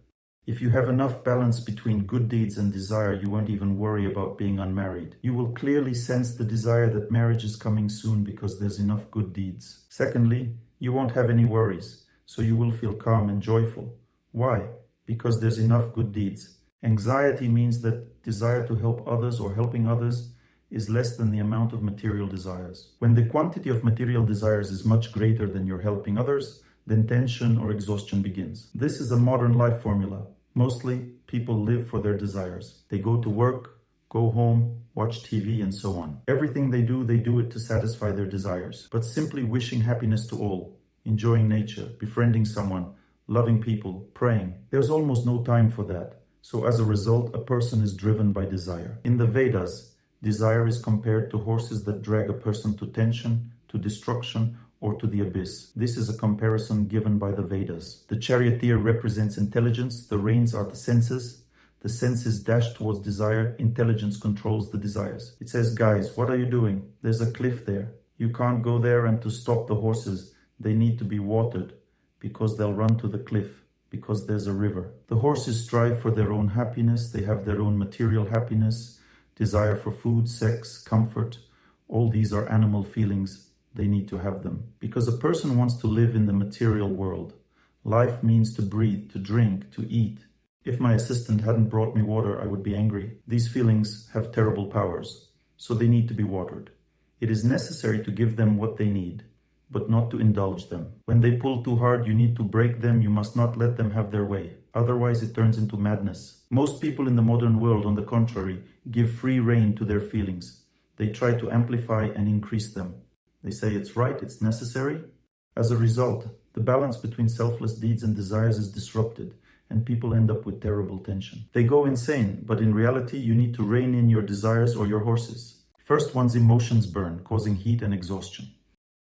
If you have enough balance between good deeds and desire, you won't even worry about being unmarried. You will clearly sense the desire that marriage is coming soon because there's enough good deeds. Secondly, you won't have any worries, so you will feel calm and joyful. Why? Because there's enough good deeds. Anxiety means that desire to help others or helping others is less than the amount of material desires. When the quantity of material desires is much greater than your helping others, then tension or exhaustion begins. This is a modern life formula. Mostly, people live for their desires. They go to work, go home, watch TV, and so on. Everything they do it to satisfy their desires. But simply wishing happiness to all, enjoying nature, befriending someone, loving people, praying, there's almost no time for that. So as a result, a person is driven by desire. In the Vedas, desire is compared to horses that drag a person to tension, to destruction, or to the abyss. This is a comparison given by the Vedas. The charioteer represents intelligence, the reins are the senses dash towards desire, intelligence controls the desires. It says, guys, what are you doing? There's a cliff there. You can't go there, and to stop the horses, they need to be watered, because they'll run to the cliff, because there's a river. The horses strive for their own happiness, they have their own material happiness, desire for food, sex, comfort. All these are animal feelings. They need to have them. Because a person wants to live in the material world. Life means to breathe, to drink, to eat. If my assistant hadn't brought me water, I would be angry. These feelings have terrible powers, so they need to be watered. It is necessary to give them what they need, but not to indulge them. When they pull too hard, you need to break them. You must not let them have their way. Otherwise, it turns into madness. Most people in the modern world, on the contrary, give free rein to their feelings. They try to amplify and increase them. They say it's right, it's necessary. As a result, the balance between selfless deeds and desires is disrupted, and people end up with terrible tension. They go insane, but in reality, you need to rein in your desires or your horses. First, one's emotions burn, causing heat and exhaustion.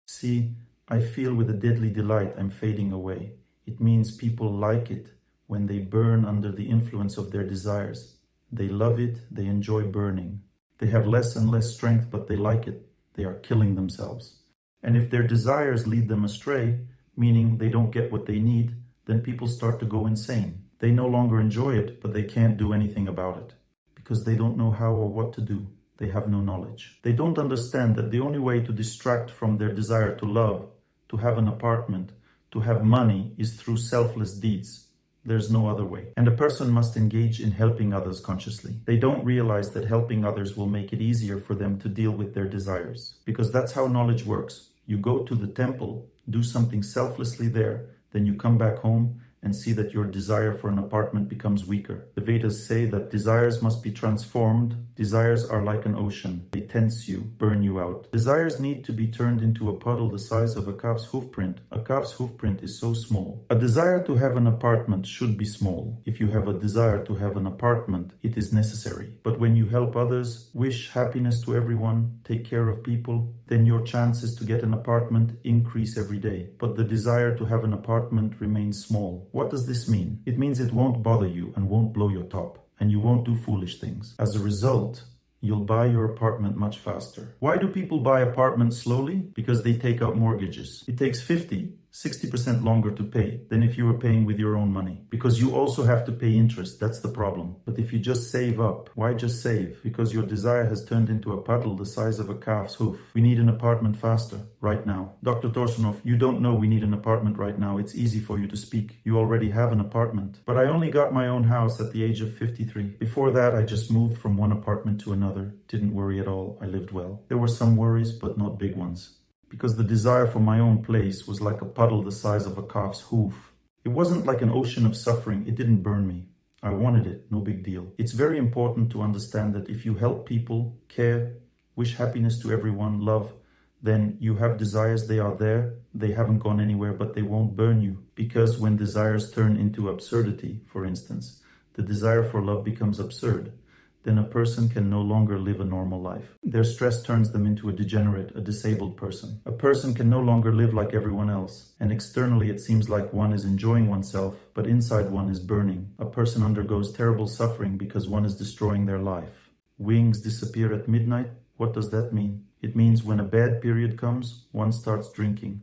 See, I feel with a deadly delight I'm fading away. It means people like it when they burn under the influence of their desires. They love it, they enjoy burning. They have less and less strength, but they like it. They are killing themselves. And if their desires lead them astray, meaning they don't get what they need, then people start to go insane. They no longer enjoy it, but they can't do anything about it, because they don't know how or what to do. They have no knowledge. They don't understand that the only way to distract from their desire to love, to have an apartment, to have money is through selfless deeds. There's no other way. And a person must engage in helping others consciously. They don't realize that helping others will make it easier for them to deal with their desires. Because that's how knowledge works. You go to the temple, do something selflessly there, then you come back home and see that your desire for an apartment becomes weaker. The Vedas say that desires must be transformed. Desires are like an ocean. They tense you, burn you out. Desires need to be turned into a puddle the size of a calf's hoofprint. A calf's hoofprint is so small. A desire to have an apartment should be small. If you have a desire to have an apartment, it is necessary. But when you help others, wish happiness to everyone, take care of people, then your chances to get an apartment increase every day. But the desire to have an apartment remains small. What does this mean? It means it won't bother you and won't blow your top, and you won't do foolish things. As a result, you'll buy your apartment much faster. Why do people buy apartments slowly? Because they take out mortgages. It takes 50 60% longer to pay than if you were paying with your own money. Because you also have to pay interest, that's the problem. But if you just save up, why just save? Because your desire has turned into a puddle the size of a calf's hoof. We need an apartment faster, right now. Dr. Torsunov, you don't know we need an apartment right now. It's easy for you to speak. You already have an apartment. But I only got my own house at the age of 53. Before that, I just moved from one apartment to another. Didn't worry at all. I lived well. There were some worries, but not big ones. Because the desire for my own place was like a puddle the size of a calf's hoof. It wasn't like an ocean of suffering. It didn't burn me. I wanted it, no big deal. It's very important to understand that if you help people, care, wish happiness to everyone, love, then you have desires, they are there, they haven't gone anywhere, but they won't burn you. Because when desires turn into absurdity, for instance, the desire for love becomes absurd, then a person can no longer live a normal life. Their stress turns them into a degenerate, a disabled person. A person can no longer live like everyone else. And externally it seems like one is enjoying oneself, but inside one is burning. A person undergoes terrible suffering because one is destroying their life. Wings disappear at midnight. What does that mean? It means when a bad period comes, one starts drinking.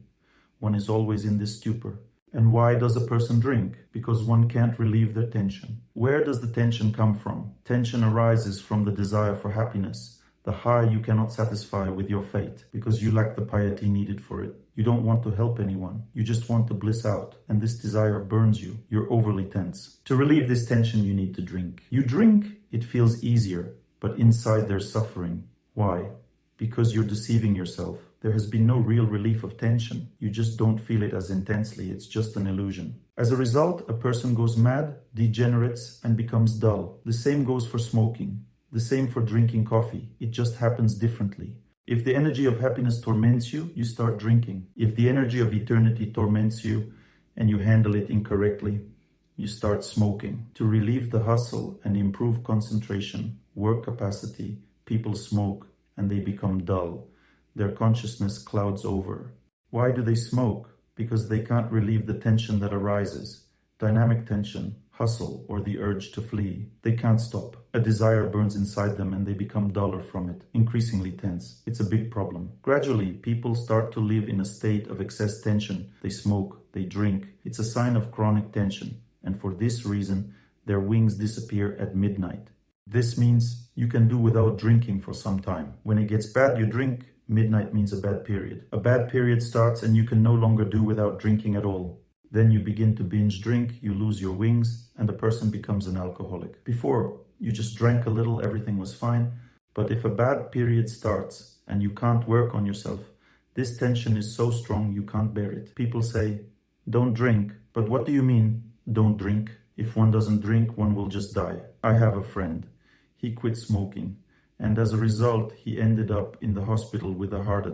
One is always in this stupor. And why does a person drink? Because one can't relieve their tension. Where does the tension come from? Tension arises from the desire for happiness, the high you cannot satisfy with your fate, because you lack the piety needed for it. You don't want to help anyone. You just want to bliss out. And this desire burns you. You're overly tense. To relieve this tension, you need to drink. You drink, it feels easier, but inside there's suffering. Why? Because you're deceiving yourself. There has been no real relief of tension. You just don't feel it as intensely. It's just an illusion. As a result, a person goes mad, degenerates, and becomes dull. The same goes for smoking. The same for drinking coffee. It just happens differently. If the energy of happiness torments you, you start drinking. If the energy of eternity torments you and you handle it incorrectly, you start smoking. To relieve the hustle and improve concentration, work capacity, people smoke and they become dull. Their consciousness clouds over. Why do they smoke? Because they can't relieve the tension that arises. Dynamic tension, hustle, or the urge to flee. They can't stop. A desire burns inside them and they become duller from it, increasingly tense. It's a big problem. Gradually, people start to live in a state of excess tension. They smoke, they drink. It's a sign of chronic tension. And for this reason, their wings disappear at midnight. This means you can do without drinking for some time. When it gets bad, you drink. Midnight means a bad period. A bad period starts and you can no longer do without drinking at all. Then you begin to binge drink, you lose your wings, and the person becomes an alcoholic. Before, you just drank a little, everything was fine. But if a bad period starts and you can't work on yourself, this tension is so strong you can't bear it. People say, don't drink. But what do you mean, don't drink? If one doesn't drink, one will just die. I have a friend. He quit smoking. And as a result, he ended up in the hospital with a heart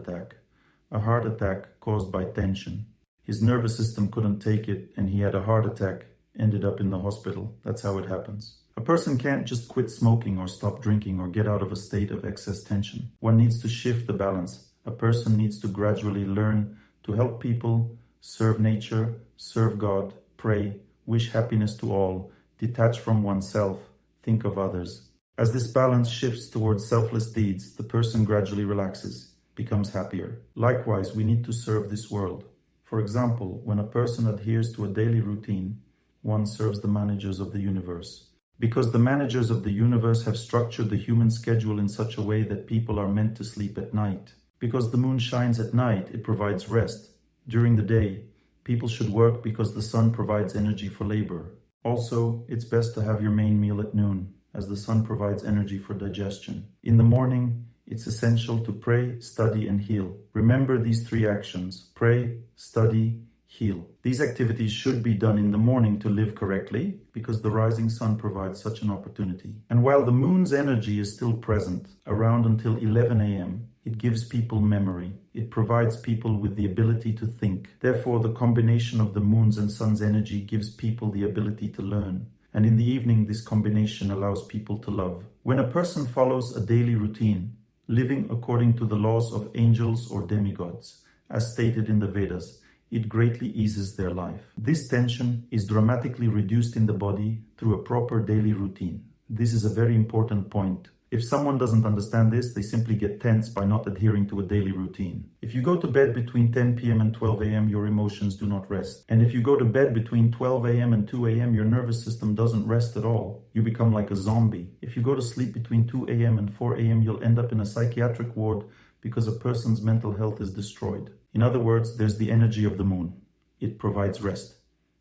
attack caused by tension. His nervous system couldn't take it and he had a heart attack, ended up in the hospital. That's how it happens. A person can't just quit smoking or stop drinking or get out of a state of excess tension. One needs to shift the balance. A person needs to gradually learn to help people, serve nature, serve God, pray, wish happiness to all, detach from oneself, think of others. As this balance shifts towards selfless deeds, the person gradually relaxes, becomes happier. Likewise, we need to serve this world. For example, when a person adheres to a daily routine, one serves the managers of the universe. Because the managers of the universe have structured the human schedule in such a way that people are meant to sleep at night. Because the moon shines at night, it provides rest. During the day, people should work because the sun provides energy for labor. Also, it's best to have your main meal at noon, as the sun provides energy for digestion. In the morning, it's essential to pray, study, and heal. Remember these three actions: pray, study, heal. These activities should be done in the morning to live correctly, because the rising sun provides such an opportunity. And while the moon's energy is still present, around until 11 a.m., it gives people memory. It provides people with the ability to think. Therefore, the combination of the moon's and sun's energy gives people the ability to learn. And in the evening, this combination allows people to love. When a person follows a daily routine, living according to the laws of angels or demigods, as stated in the Vedas, it greatly eases their life. This tension is dramatically reduced in the body through a proper daily routine. This is a very important point. If someone doesn't understand this, they simply get tense by not adhering to a daily routine. If you go to bed between 10 p.m. and 12 a.m., your emotions do not rest. And if you go to bed between 12 a.m. and 2 a.m., your nervous system doesn't rest at all. You become like a zombie. If you go to sleep between 2 a.m. and 4 a.m., you'll end up in a psychiatric ward because a person's mental health is destroyed. In other words, there's the energy of the moon. It provides rest,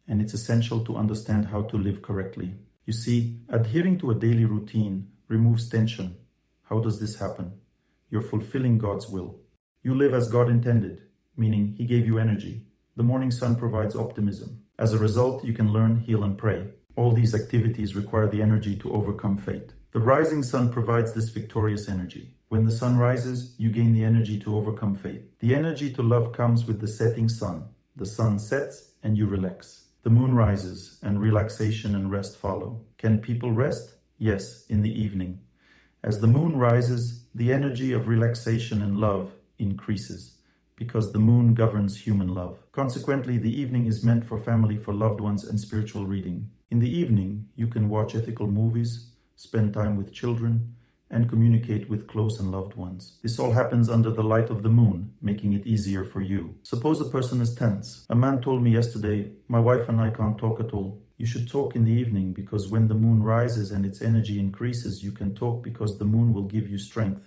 and it's essential to understand how to live correctly. You see, adhering to a daily routine removes tension. How does this happen? You're fulfilling God's will. You live as God intended, meaning He gave you energy. The morning sun provides optimism. As a result, you can learn, heal, and pray. All these activities require the energy to overcome fate. The rising sun provides this victorious energy. When the sun rises, you gain the energy to overcome fate. The energy to love comes with the setting sun. The sun sets and you relax. The moon rises and relaxation and rest follow. Can people rest? Yes, in the evening. As the moon rises, the energy of relaxation and love increases because the moon governs human love. Consequently, the evening is meant for family, for loved ones, and spiritual reading. In the evening, you can watch ethical movies, spend time with children, and communicate with close and loved ones. This all happens under the light of the moon, making it easier for you. Suppose a person is tense. A man told me yesterday, "My wife and I can't talk at all." You should talk in the evening because when the moon rises and its energy increases, you can talk because the moon will give you strength.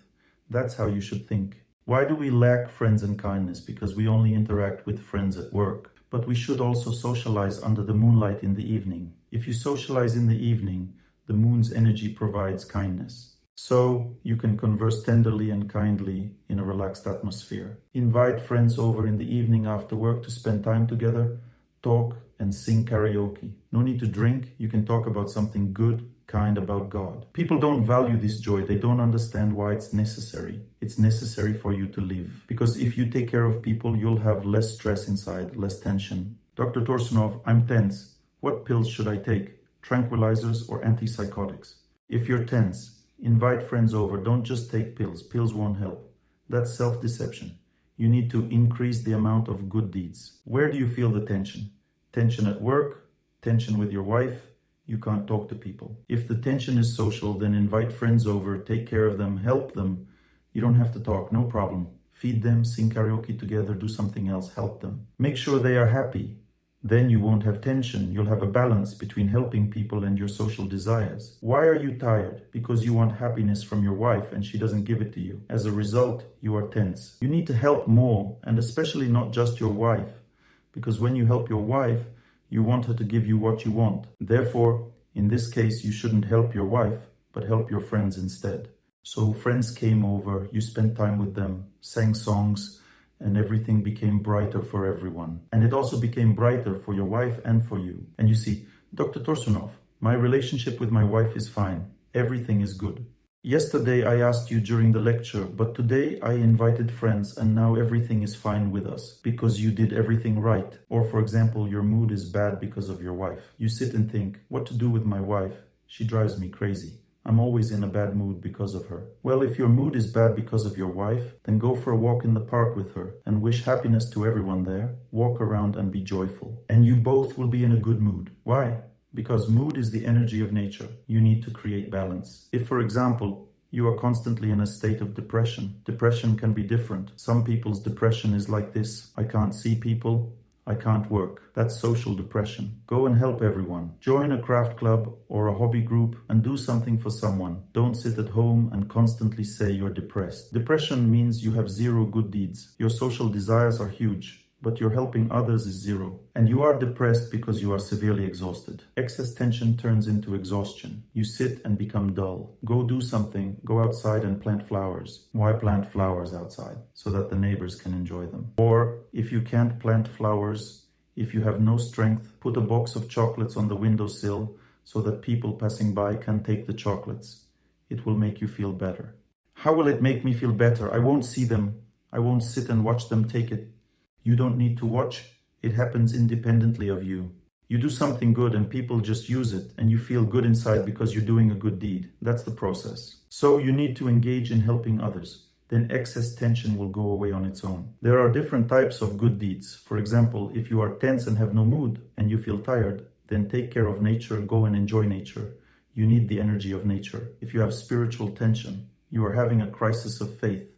That's how you should think. Why do we lack friends and kindness? Because we only interact with friends at work. But we should also socialize under the moonlight in the evening. If you socialize in the evening, the moon's energy provides kindness. So you can converse tenderly and kindly in a relaxed atmosphere. Invite friends over in the evening after work to spend time together, talk and sing karaoke. No need to drink. You can talk about something good, kind, about God. People don't value this joy. They don't understand why it's necessary. It's necessary for you to live. Because if you take care of people, you'll have less stress inside, less tension. Dr. Torsunov, I'm tense. What pills should I take? Tranquilizers or antipsychotics? If you're tense, invite friends over. Don't just take pills. Pills won't help. That's self-deception. You need to increase the amount of good deeds. Where do you feel the tension? Tension at work? Tension with your wife? You can't talk to people. If the tension is social, then invite friends over, take care of them, help them. You don't have to talk, no problem. Feed them, sing karaoke together, do something else, help them. Make sure they are happy. Then you won't have tension. You'll have a balance between helping people and your social desires. Why are you tired? Because you want happiness from your wife and she doesn't give it to you. As a result, you are tense. You need to help more, and especially not just your wife. Because when you help your wife, you want her to give you what you want. Therefore, in this case, you shouldn't help your wife, but help your friends instead. So friends came over, you spent time with them, sang songs, and everything became brighter for everyone. And it also became brighter for your wife and for you. And you see, Dr. Torsunov, my relationship with my wife is fine. Everything is good. Yesterday I asked you during the lecture, but today I invited friends and now everything is fine with us because you did everything right. Or for example, your mood is bad because of your wife. You sit and think, what to do with my wife? She drives me crazy. I'm always in a bad mood because of her. Well, if your mood is bad because of your wife, then go for a walk in the park with her and wish happiness to everyone there. Walk around and be joyful. And you both will be in a good mood. Why? Because mood is the energy of nature. You need to create balance. If, for example, you are constantly in a state of depression, depression can be different. Some people's depression is like this. I can't see people. I can't work. That's social depression. Go and help everyone. Join a craft club or a hobby group and do something for someone. Don't sit at home and constantly say you're depressed. Depression means you have zero good deeds. Your social desires are huge, but your helping others is zero. And you are depressed because you are severely exhausted. Excess tension turns into exhaustion. You sit and become dull. Go do something. Go outside and plant flowers. Why plant flowers outside? So that the neighbors can enjoy them. Or if you can't plant flowers, if you have no strength, put a box of chocolates on the windowsill so that people passing by can take the chocolates. It will make you feel better. How will it make me feel better? I won't see them. I won't sit and watch them take it. You don't need to watch. It happens independently of you. You do something good and people just use it and you feel good inside because you're doing a good deed. That's the process. So you need to engage in helping others. Then excess tension will go away on its own. There are different types of good deeds. For example, if you are tense and have no mood and you feel tired, then take care of nature, go and enjoy nature. You need the energy of nature. If you have spiritual tension, you are having a crisis of faith.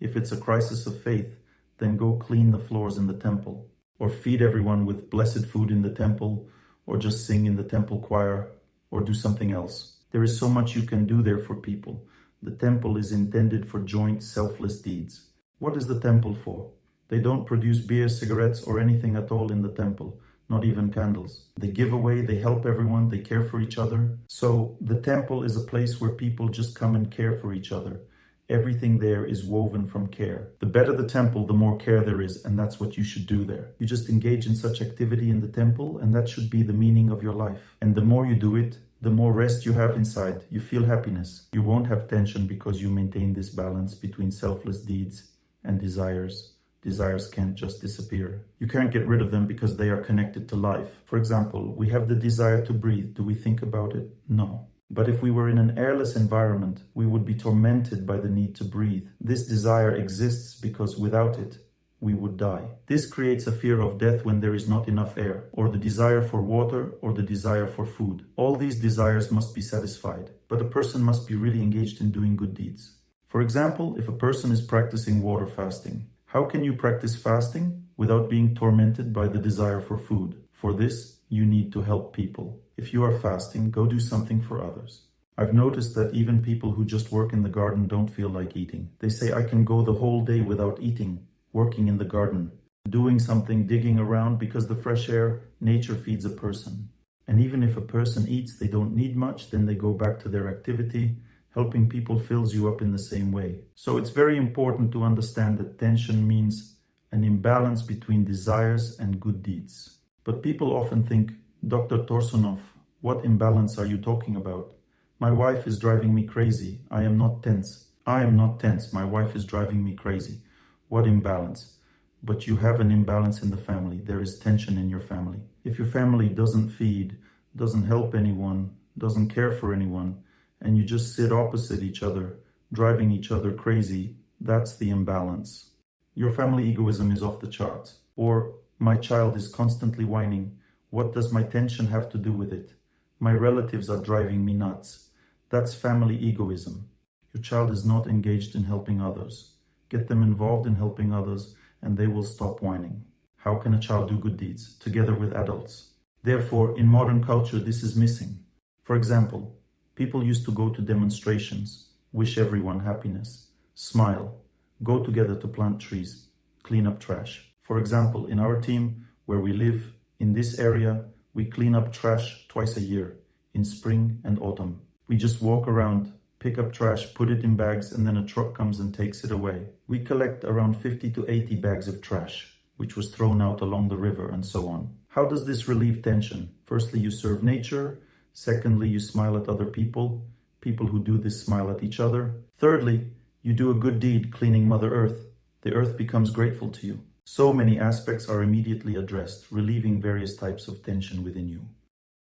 If it's a crisis of faith, then go clean the floors in the temple, or feed everyone with blessed food in the temple, or just sing in the temple choir, or do something else. There is so much you can do there for people. The temple is intended for joint, selfless deeds. What is the temple for? They don't produce beer, cigarettes, or anything at all in the temple, not even candles. They give away, they help everyone, they care for each other. So the temple is a place where people just come and care for each other. Everything there is woven from care. The better the temple, the more care there is, and that's what you should do there. You just engage in such activity in the temple, and that should be the meaning of your life. And the more you do it, the more rest you have inside. You feel happiness. You won't have tension because you maintain this balance between selfless deeds and desires. Desires can't just disappear. You can't get rid of them because they are connected to life. For example, we have the desire to breathe. Do we think about it? No. But if we were in an airless environment, we would be tormented by the need to breathe. This desire exists because without it, we would die. This creates a fear of death when there is not enough air, or the desire for water, or the desire for food. All these desires must be satisfied, but a person must be really engaged in doing good deeds. For example, if a person is practicing water fasting, how can you practice fasting without being tormented by the desire for food? For this, you need to help people. If you are fasting, go do something for others. I've noticed that even people who just work in the garden don't feel like eating. They say, I can go the whole day without eating, working in the garden, doing something, digging around, because the fresh air, nature feeds a person. And even if a person eats, they don't need much, then they go back to their activity. Helping people fills you up in the same way. So it's very important to understand that tension means an imbalance between desires and good deeds. But people often think, Dr. Torsunov, what imbalance are you talking about? My wife is driving me crazy. I am not tense. I am not tense. My wife is driving me crazy. What imbalance? But you have an imbalance in the family. There is tension in your family. If your family doesn't feed, doesn't help anyone, doesn't care for anyone, and you just sit opposite each other, driving each other crazy, that's the imbalance. Your family egoism is off the charts. Or, my child is constantly whining. What does my tension have to do with it? My relatives are driving me nuts. That's family egoism. Your child is not engaged in helping others. Get them involved in helping others, and they will stop whining. How can a child do good deeds? Together with adults. Therefore, in modern culture, this is missing. For example, people used to go to demonstrations, wish everyone happiness, smile, go together to plant trees, clean up trash. For example, in our team, where we live, in this area, we clean up trash twice a year, in spring and autumn. We just walk around, pick up trash, put it in bags, and then a truck comes and takes it away. We collect around 50 to 80 bags of trash, which was thrown out along the river and so on. How does this relieve tension? Firstly, you serve nature. Secondly, you smile at other people. People who do this smile at each other. Thirdly, you do a good deed cleaning Mother Earth. The earth becomes grateful to you. So many aspects are immediately addressed, relieving various types of tension within you.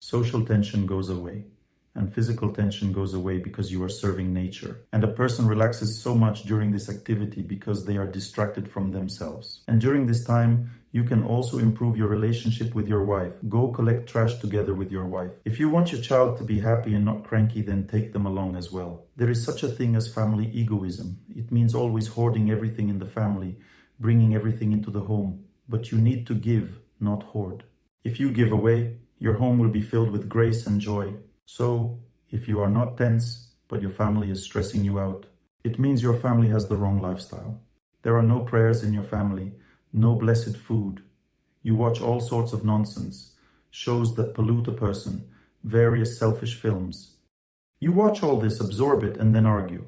Social tension goes away, and physical tension goes away because you are serving nature. And a person relaxes so much during this activity because they are distracted from themselves. And during this time, you can also improve your relationship with your wife. Go collect trash together with your wife. If you want your child to be happy and not cranky, then take them along as well. There is such a thing as family egoism. It means always hoarding everything in the family, bringing everything into the home. But you need to give, not hoard. If you give away, your home will be filled with grace and joy. So, if you are not tense, but your family is stressing you out, it means your family has the wrong lifestyle. There are no prayers in your family, no blessed food. You watch all sorts of nonsense, shows that pollute a person, various selfish films. You watch all this, absorb it, and then argue.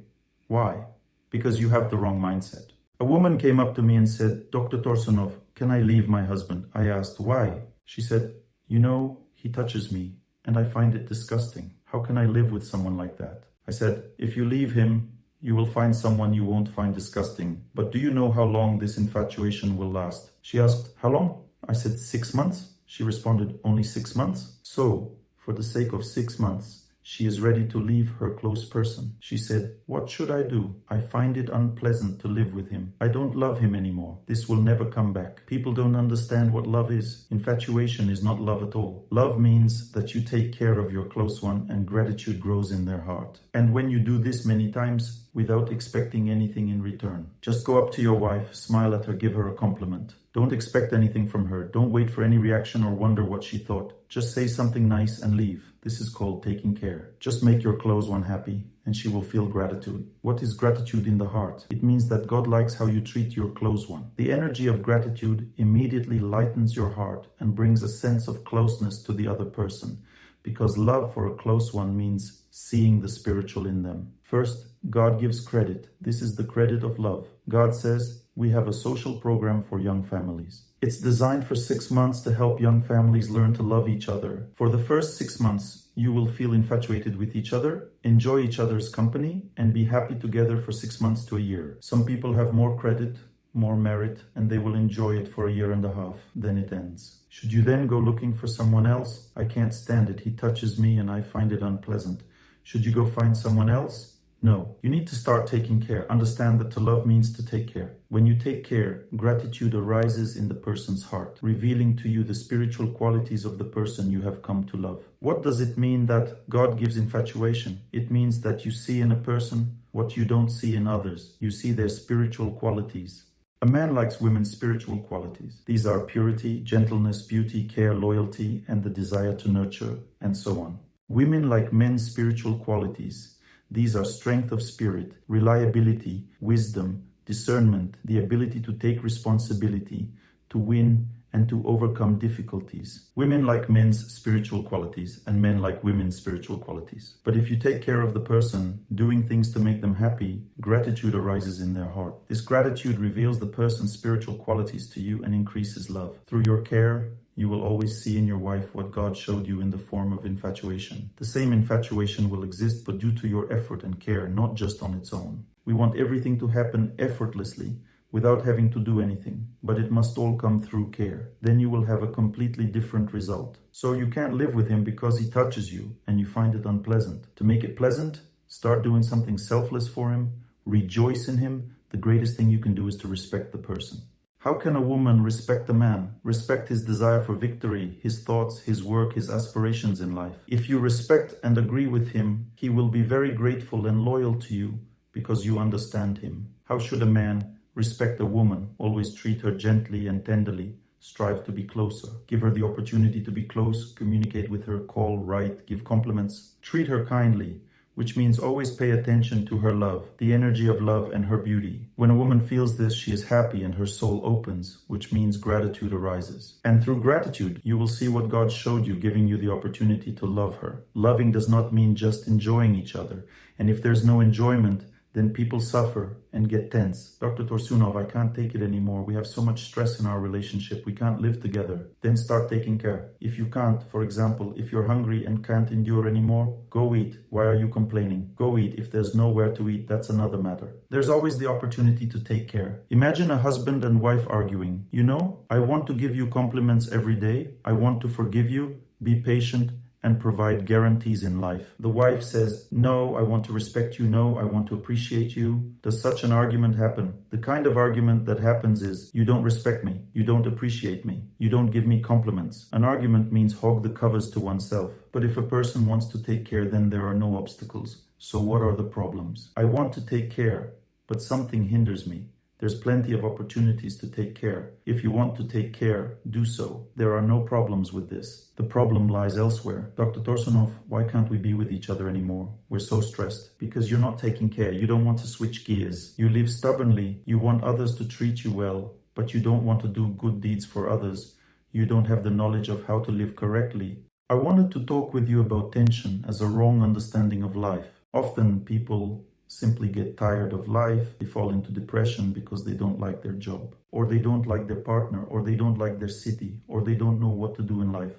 Why? Because you have the wrong mindset. A woman came up to me and said, Dr. Torsunov, can I leave my husband? I asked, why? She said, you know, he touches me, and I find it disgusting. How can I live with someone like that? I said, if you leave him, you will find someone you won't find disgusting. But do you know how long this infatuation will last? She asked, how long? I said, 6 months. She responded, only 6 months? So, for the sake of 6 months, She is ready to leave her close person. She said, "What should I do? I find it unpleasant to live with him. I don't love him anymore. This will never come back." People don't understand what love is. Infatuation is not love at all. Love means that you take care of your close one and gratitude grows in their heart. And when you do this many times, without expecting anything in return, just go up to your wife, smile at her, give her a compliment. Don't expect anything from her. Don't wait for any reaction or wonder what she thought. Just say something nice and leave. This is called taking care. Just make your close one happy and she will feel gratitude. What is gratitude in the heart? It means that God likes how you treat your close one. The energy of gratitude immediately lightens your heart and brings a sense of closeness to the other person, because love for a close one means seeing the spiritual in them. First, God gives credit. This is the credit of love. God says, we have a social program for young families. It's designed for 6 months to help young families learn to love each other. For the first 6 months, you will feel infatuated with each other, enjoy each other's company, and be happy together for 6 months to a year. Some people have more credit, more merit, and they will enjoy it for a year and a half. Then it ends. Should you then go looking for someone else? I can't stand it. He touches me and I find it unpleasant. Should you go find someone else? No. You need to start taking care. Understand that to love means to take care. When you take care, gratitude arises in the person's heart, revealing to you the spiritual qualities of the person you have come to love. What does it mean that God gives infatuation? It means that you see in a person what you don't see in others. You see their spiritual qualities. A man likes women's spiritual qualities. These are purity, gentleness, beauty, care, loyalty, and the desire to nurture, and so on. Women like men's spiritual qualities. These are strength of spirit, reliability, wisdom, discernment, the ability to take responsibility, to win, and to overcome difficulties. Women like men's spiritual qualities, and men like women's spiritual qualities. But if you take care of the person, doing things to make them happy, gratitude arises in their heart. This gratitude reveals the person's spiritual qualities to you and increases love. Through your care, you will always see in your wife what God showed you in the form of infatuation. The same infatuation will exist, but due to your effort and care, not just on its own. We want everything to happen effortlessly, without having to do anything, but it must all come through care. Then you will have a completely different result. So you can't live with him because he touches you and you find it unpleasant. To make it pleasant, start doing something selfless for him, rejoice in him. The greatest thing you can do is to respect the person. How can a woman respect a man? Respect his desire for victory, his thoughts, his work, his aspirations in life. If you respect and agree with him, he will be very grateful and loyal to you because you understand him. How should a man respect a woman? Always treat her gently and tenderly. Strive to be closer. Give her the opportunity to be close. Communicate with her, call, write, give compliments. Treat her kindly, which means always pay attention to her love, the energy of love and her beauty. When a woman feels this, she is happy and her soul opens, which means gratitude arises. And through gratitude, you will see what God showed you, giving you the opportunity to love her. Loving does not mean just enjoying each other. And if there's no enjoyment, then people suffer and get tense. Dr. Torsunov, I can't take it anymore. We have so much stress in our relationship. We can't live together. Then start taking care. If you can't, for example, if you're hungry and can't endure anymore, go eat. Why are you complaining? Go eat. If there's nowhere to eat, that's another matter. There's always the opportunity to take care. Imagine a husband and wife arguing. You know, I want to give you compliments every day. I want to forgive you. Be patient and provide guarantees in life. The wife says, no, I want to respect you. No, I want to appreciate you. Does such an argument happen? The kind of argument that happens is, you don't respect me. You don't appreciate me. You don't give me compliments. An argument means hog the covers to oneself. But if a person wants to take care, then there are no obstacles. So what are the problems? I want to take care, but something hinders me. There's plenty of opportunities to take care. If you want to take care, do so. There are no problems with this. The problem lies elsewhere. Dr. Torsunov, why can't we be with each other anymore? We're so stressed. Because you're not taking care. You don't want to switch gears. You live stubbornly. You want others to treat you well, but you don't want to do good deeds for others. You don't have the knowledge of how to live correctly. I wanted to talk with you about tension as a wrong understanding of life. Often people simply get tired of life, they fall into depression because they don't like their job, or they don't like their partner, or they don't like their city, or they don't know what to do in life.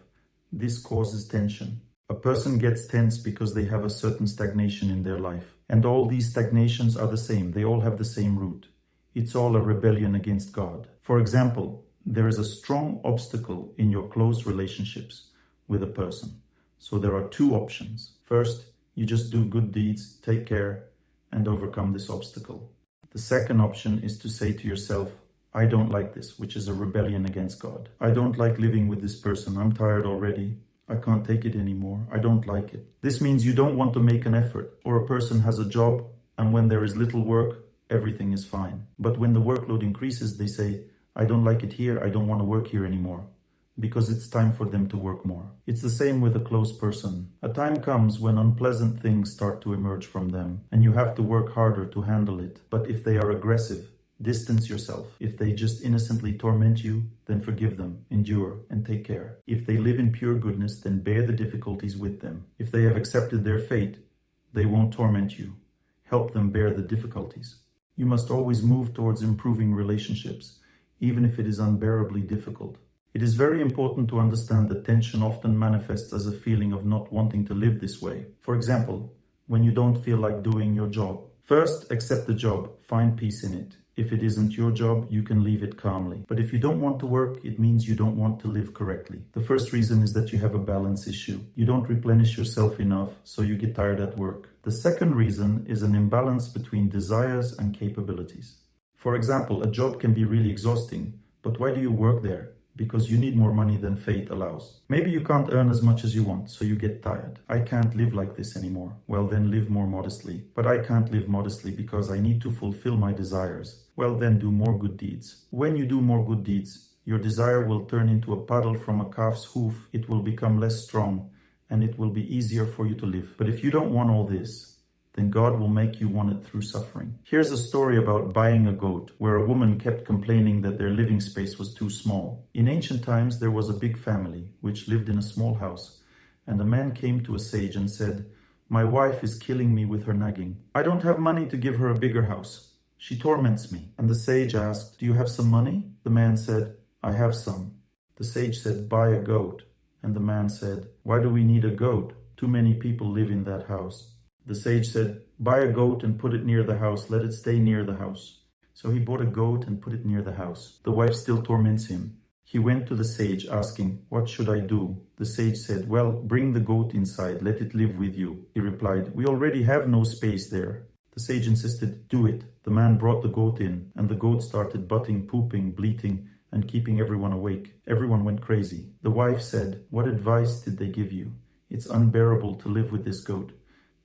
This causes tension. A person gets tense because they have a certain stagnation in their life. And all these stagnations are the same. They all have the same root. It's all a rebellion against God. For example, there is a strong obstacle in your close relationships with a person. So there are two options. First, You just do good deeds, take care, and overcome this obstacle. The second option is to say to yourself, I don't like this, which is a rebellion against God. I don't like living with this person. I'm tired already. I can't take it anymore. I don't like it. This means you don't want to make an effort. Or a person has a job, and when there is little work, everything is fine. But when the workload increases, they say, I don't like it here. I don't want to work here anymore. Because it's time for them to work more. It's the same with a close person. A time comes when unpleasant things start to emerge from them, and you have to work harder to handle it. But if they are aggressive, distance yourself. If they just innocently torment you, then forgive them, endure, and take care. If they live in pure goodness, then bear the difficulties with them. If they have accepted their fate, they won't torment you. Help them bear the difficulties. You must always move towards improving relationships, even if it is unbearably difficult. It is very important to understand that tension often manifests as a feeling of not wanting to live this way. For example, when you don't feel like doing your job. First, accept the job, find peace in it. If it isn't your job, you can leave it calmly. But if you don't want to work, it means you don't want to live correctly. The first reason is that you have a balance issue. You don't replenish yourself enough, so you get tired at work. The second reason is an imbalance between desires and capabilities. For example, a job can be really exhausting, but why do you work there? Because you need more money than fate allows. Maybe you can't earn as much as you want, so you get tired. I can't live like this anymore. Well, then live more modestly. But I can't live modestly because I need to fulfill my desires. Well, then do more good deeds. When you do more good deeds, your desire will turn into a paddle from a calf's hoof. It will become less strong, and it will be easier for you to live. But if you don't want all this, then God will make you want it through suffering. Here's a story about buying a goat, where a woman kept complaining that their living space was too small. In ancient times, there was a big family, which lived in a small house, and a man came to a sage and said, My wife is killing me with her nagging. I don't have money to give her a bigger house. She torments me. And the sage asked, Do you have some money? The man said, I have some. The sage said, Buy a goat. And the man said, Why do we need a goat? Too many people live in that house. The sage said, Buy a goat and put it near the house. Let it stay near the house. So he bought a goat and put it near the house. The wife still torments him. He went to the sage asking, What should I do? The sage said, Well, bring the goat inside. Let it live with you. He replied, We already have no space there. The sage insisted, Do it. The man brought the goat in, and the goat started butting, pooping, bleating, and keeping everyone awake. Everyone went crazy. The wife said, What advice did they give you? It's unbearable to live with this goat.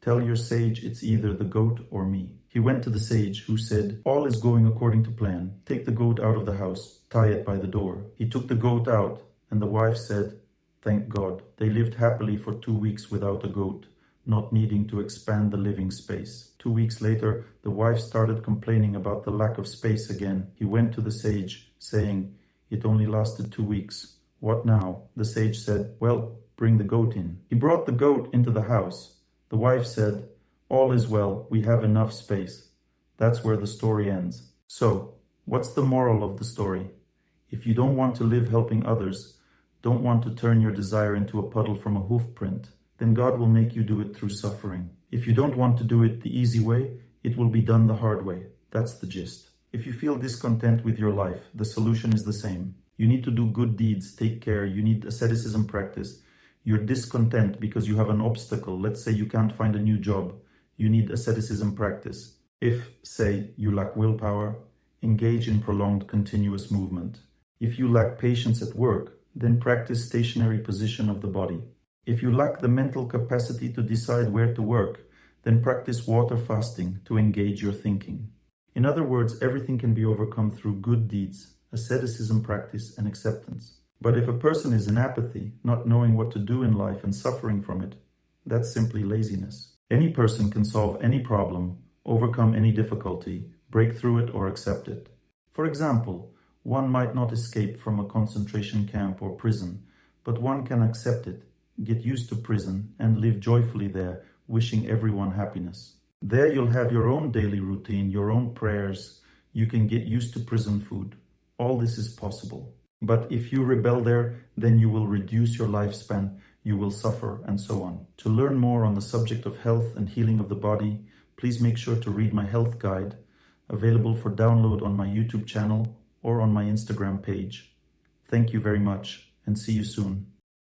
Tell your sage it's either the goat or me. He went to the sage, who said, All is going according to plan. Take the goat out of the house, tie it by the door. He took the goat out, and the wife said, Thank God. They lived happily for 2 weeks without a goat, not needing to expand the living space. 2 weeks later, the wife started complaining about the lack of space again. He went to the sage, saying, It only lasted 2 weeks. What now? The sage said, Well, bring the goat in. He brought the goat into the house. The wife said, All is well, we have enough space. That's where the story ends. So, what's the moral of the story? If you don't want to live helping others, don't want to turn your desire into a puddle from a hoof print, then God will make you do it through suffering. If you don't want to do it the easy way, it will be done the hard way. That's the gist. If you feel discontent with your life, the solution is the same. You need to do good deeds, take care, you need asceticism practice. You're discontent because you have an obstacle. Let's say you can't find a new job. You need asceticism practice. If, say, you lack willpower, engage in prolonged continuous movement. If you lack patience at work, then practice stationary position of the body. If you lack the mental capacity to decide where to work, then practice water fasting to engage your thinking. In other words, everything can be overcome through good deeds, asceticism practice, and acceptance. But if a person is in apathy, not knowing what to do in life and suffering from it, that's simply laziness. Any person can solve any problem, overcome any difficulty, break through it or accept it. For example, one might not escape from a concentration camp or prison, but one can accept it, get used to prison, and live joyfully there, wishing everyone happiness. There you'll have your own daily routine, your own prayers. You can get used to prison food. All this is possible. But if you rebel there, then you will reduce your lifespan, you will suffer, and so on. To learn more on the subject of health and healing of the body, please make sure to read my health guide, available for download on my YouTube channel or on my Instagram page. Thank you very much, and see you soon.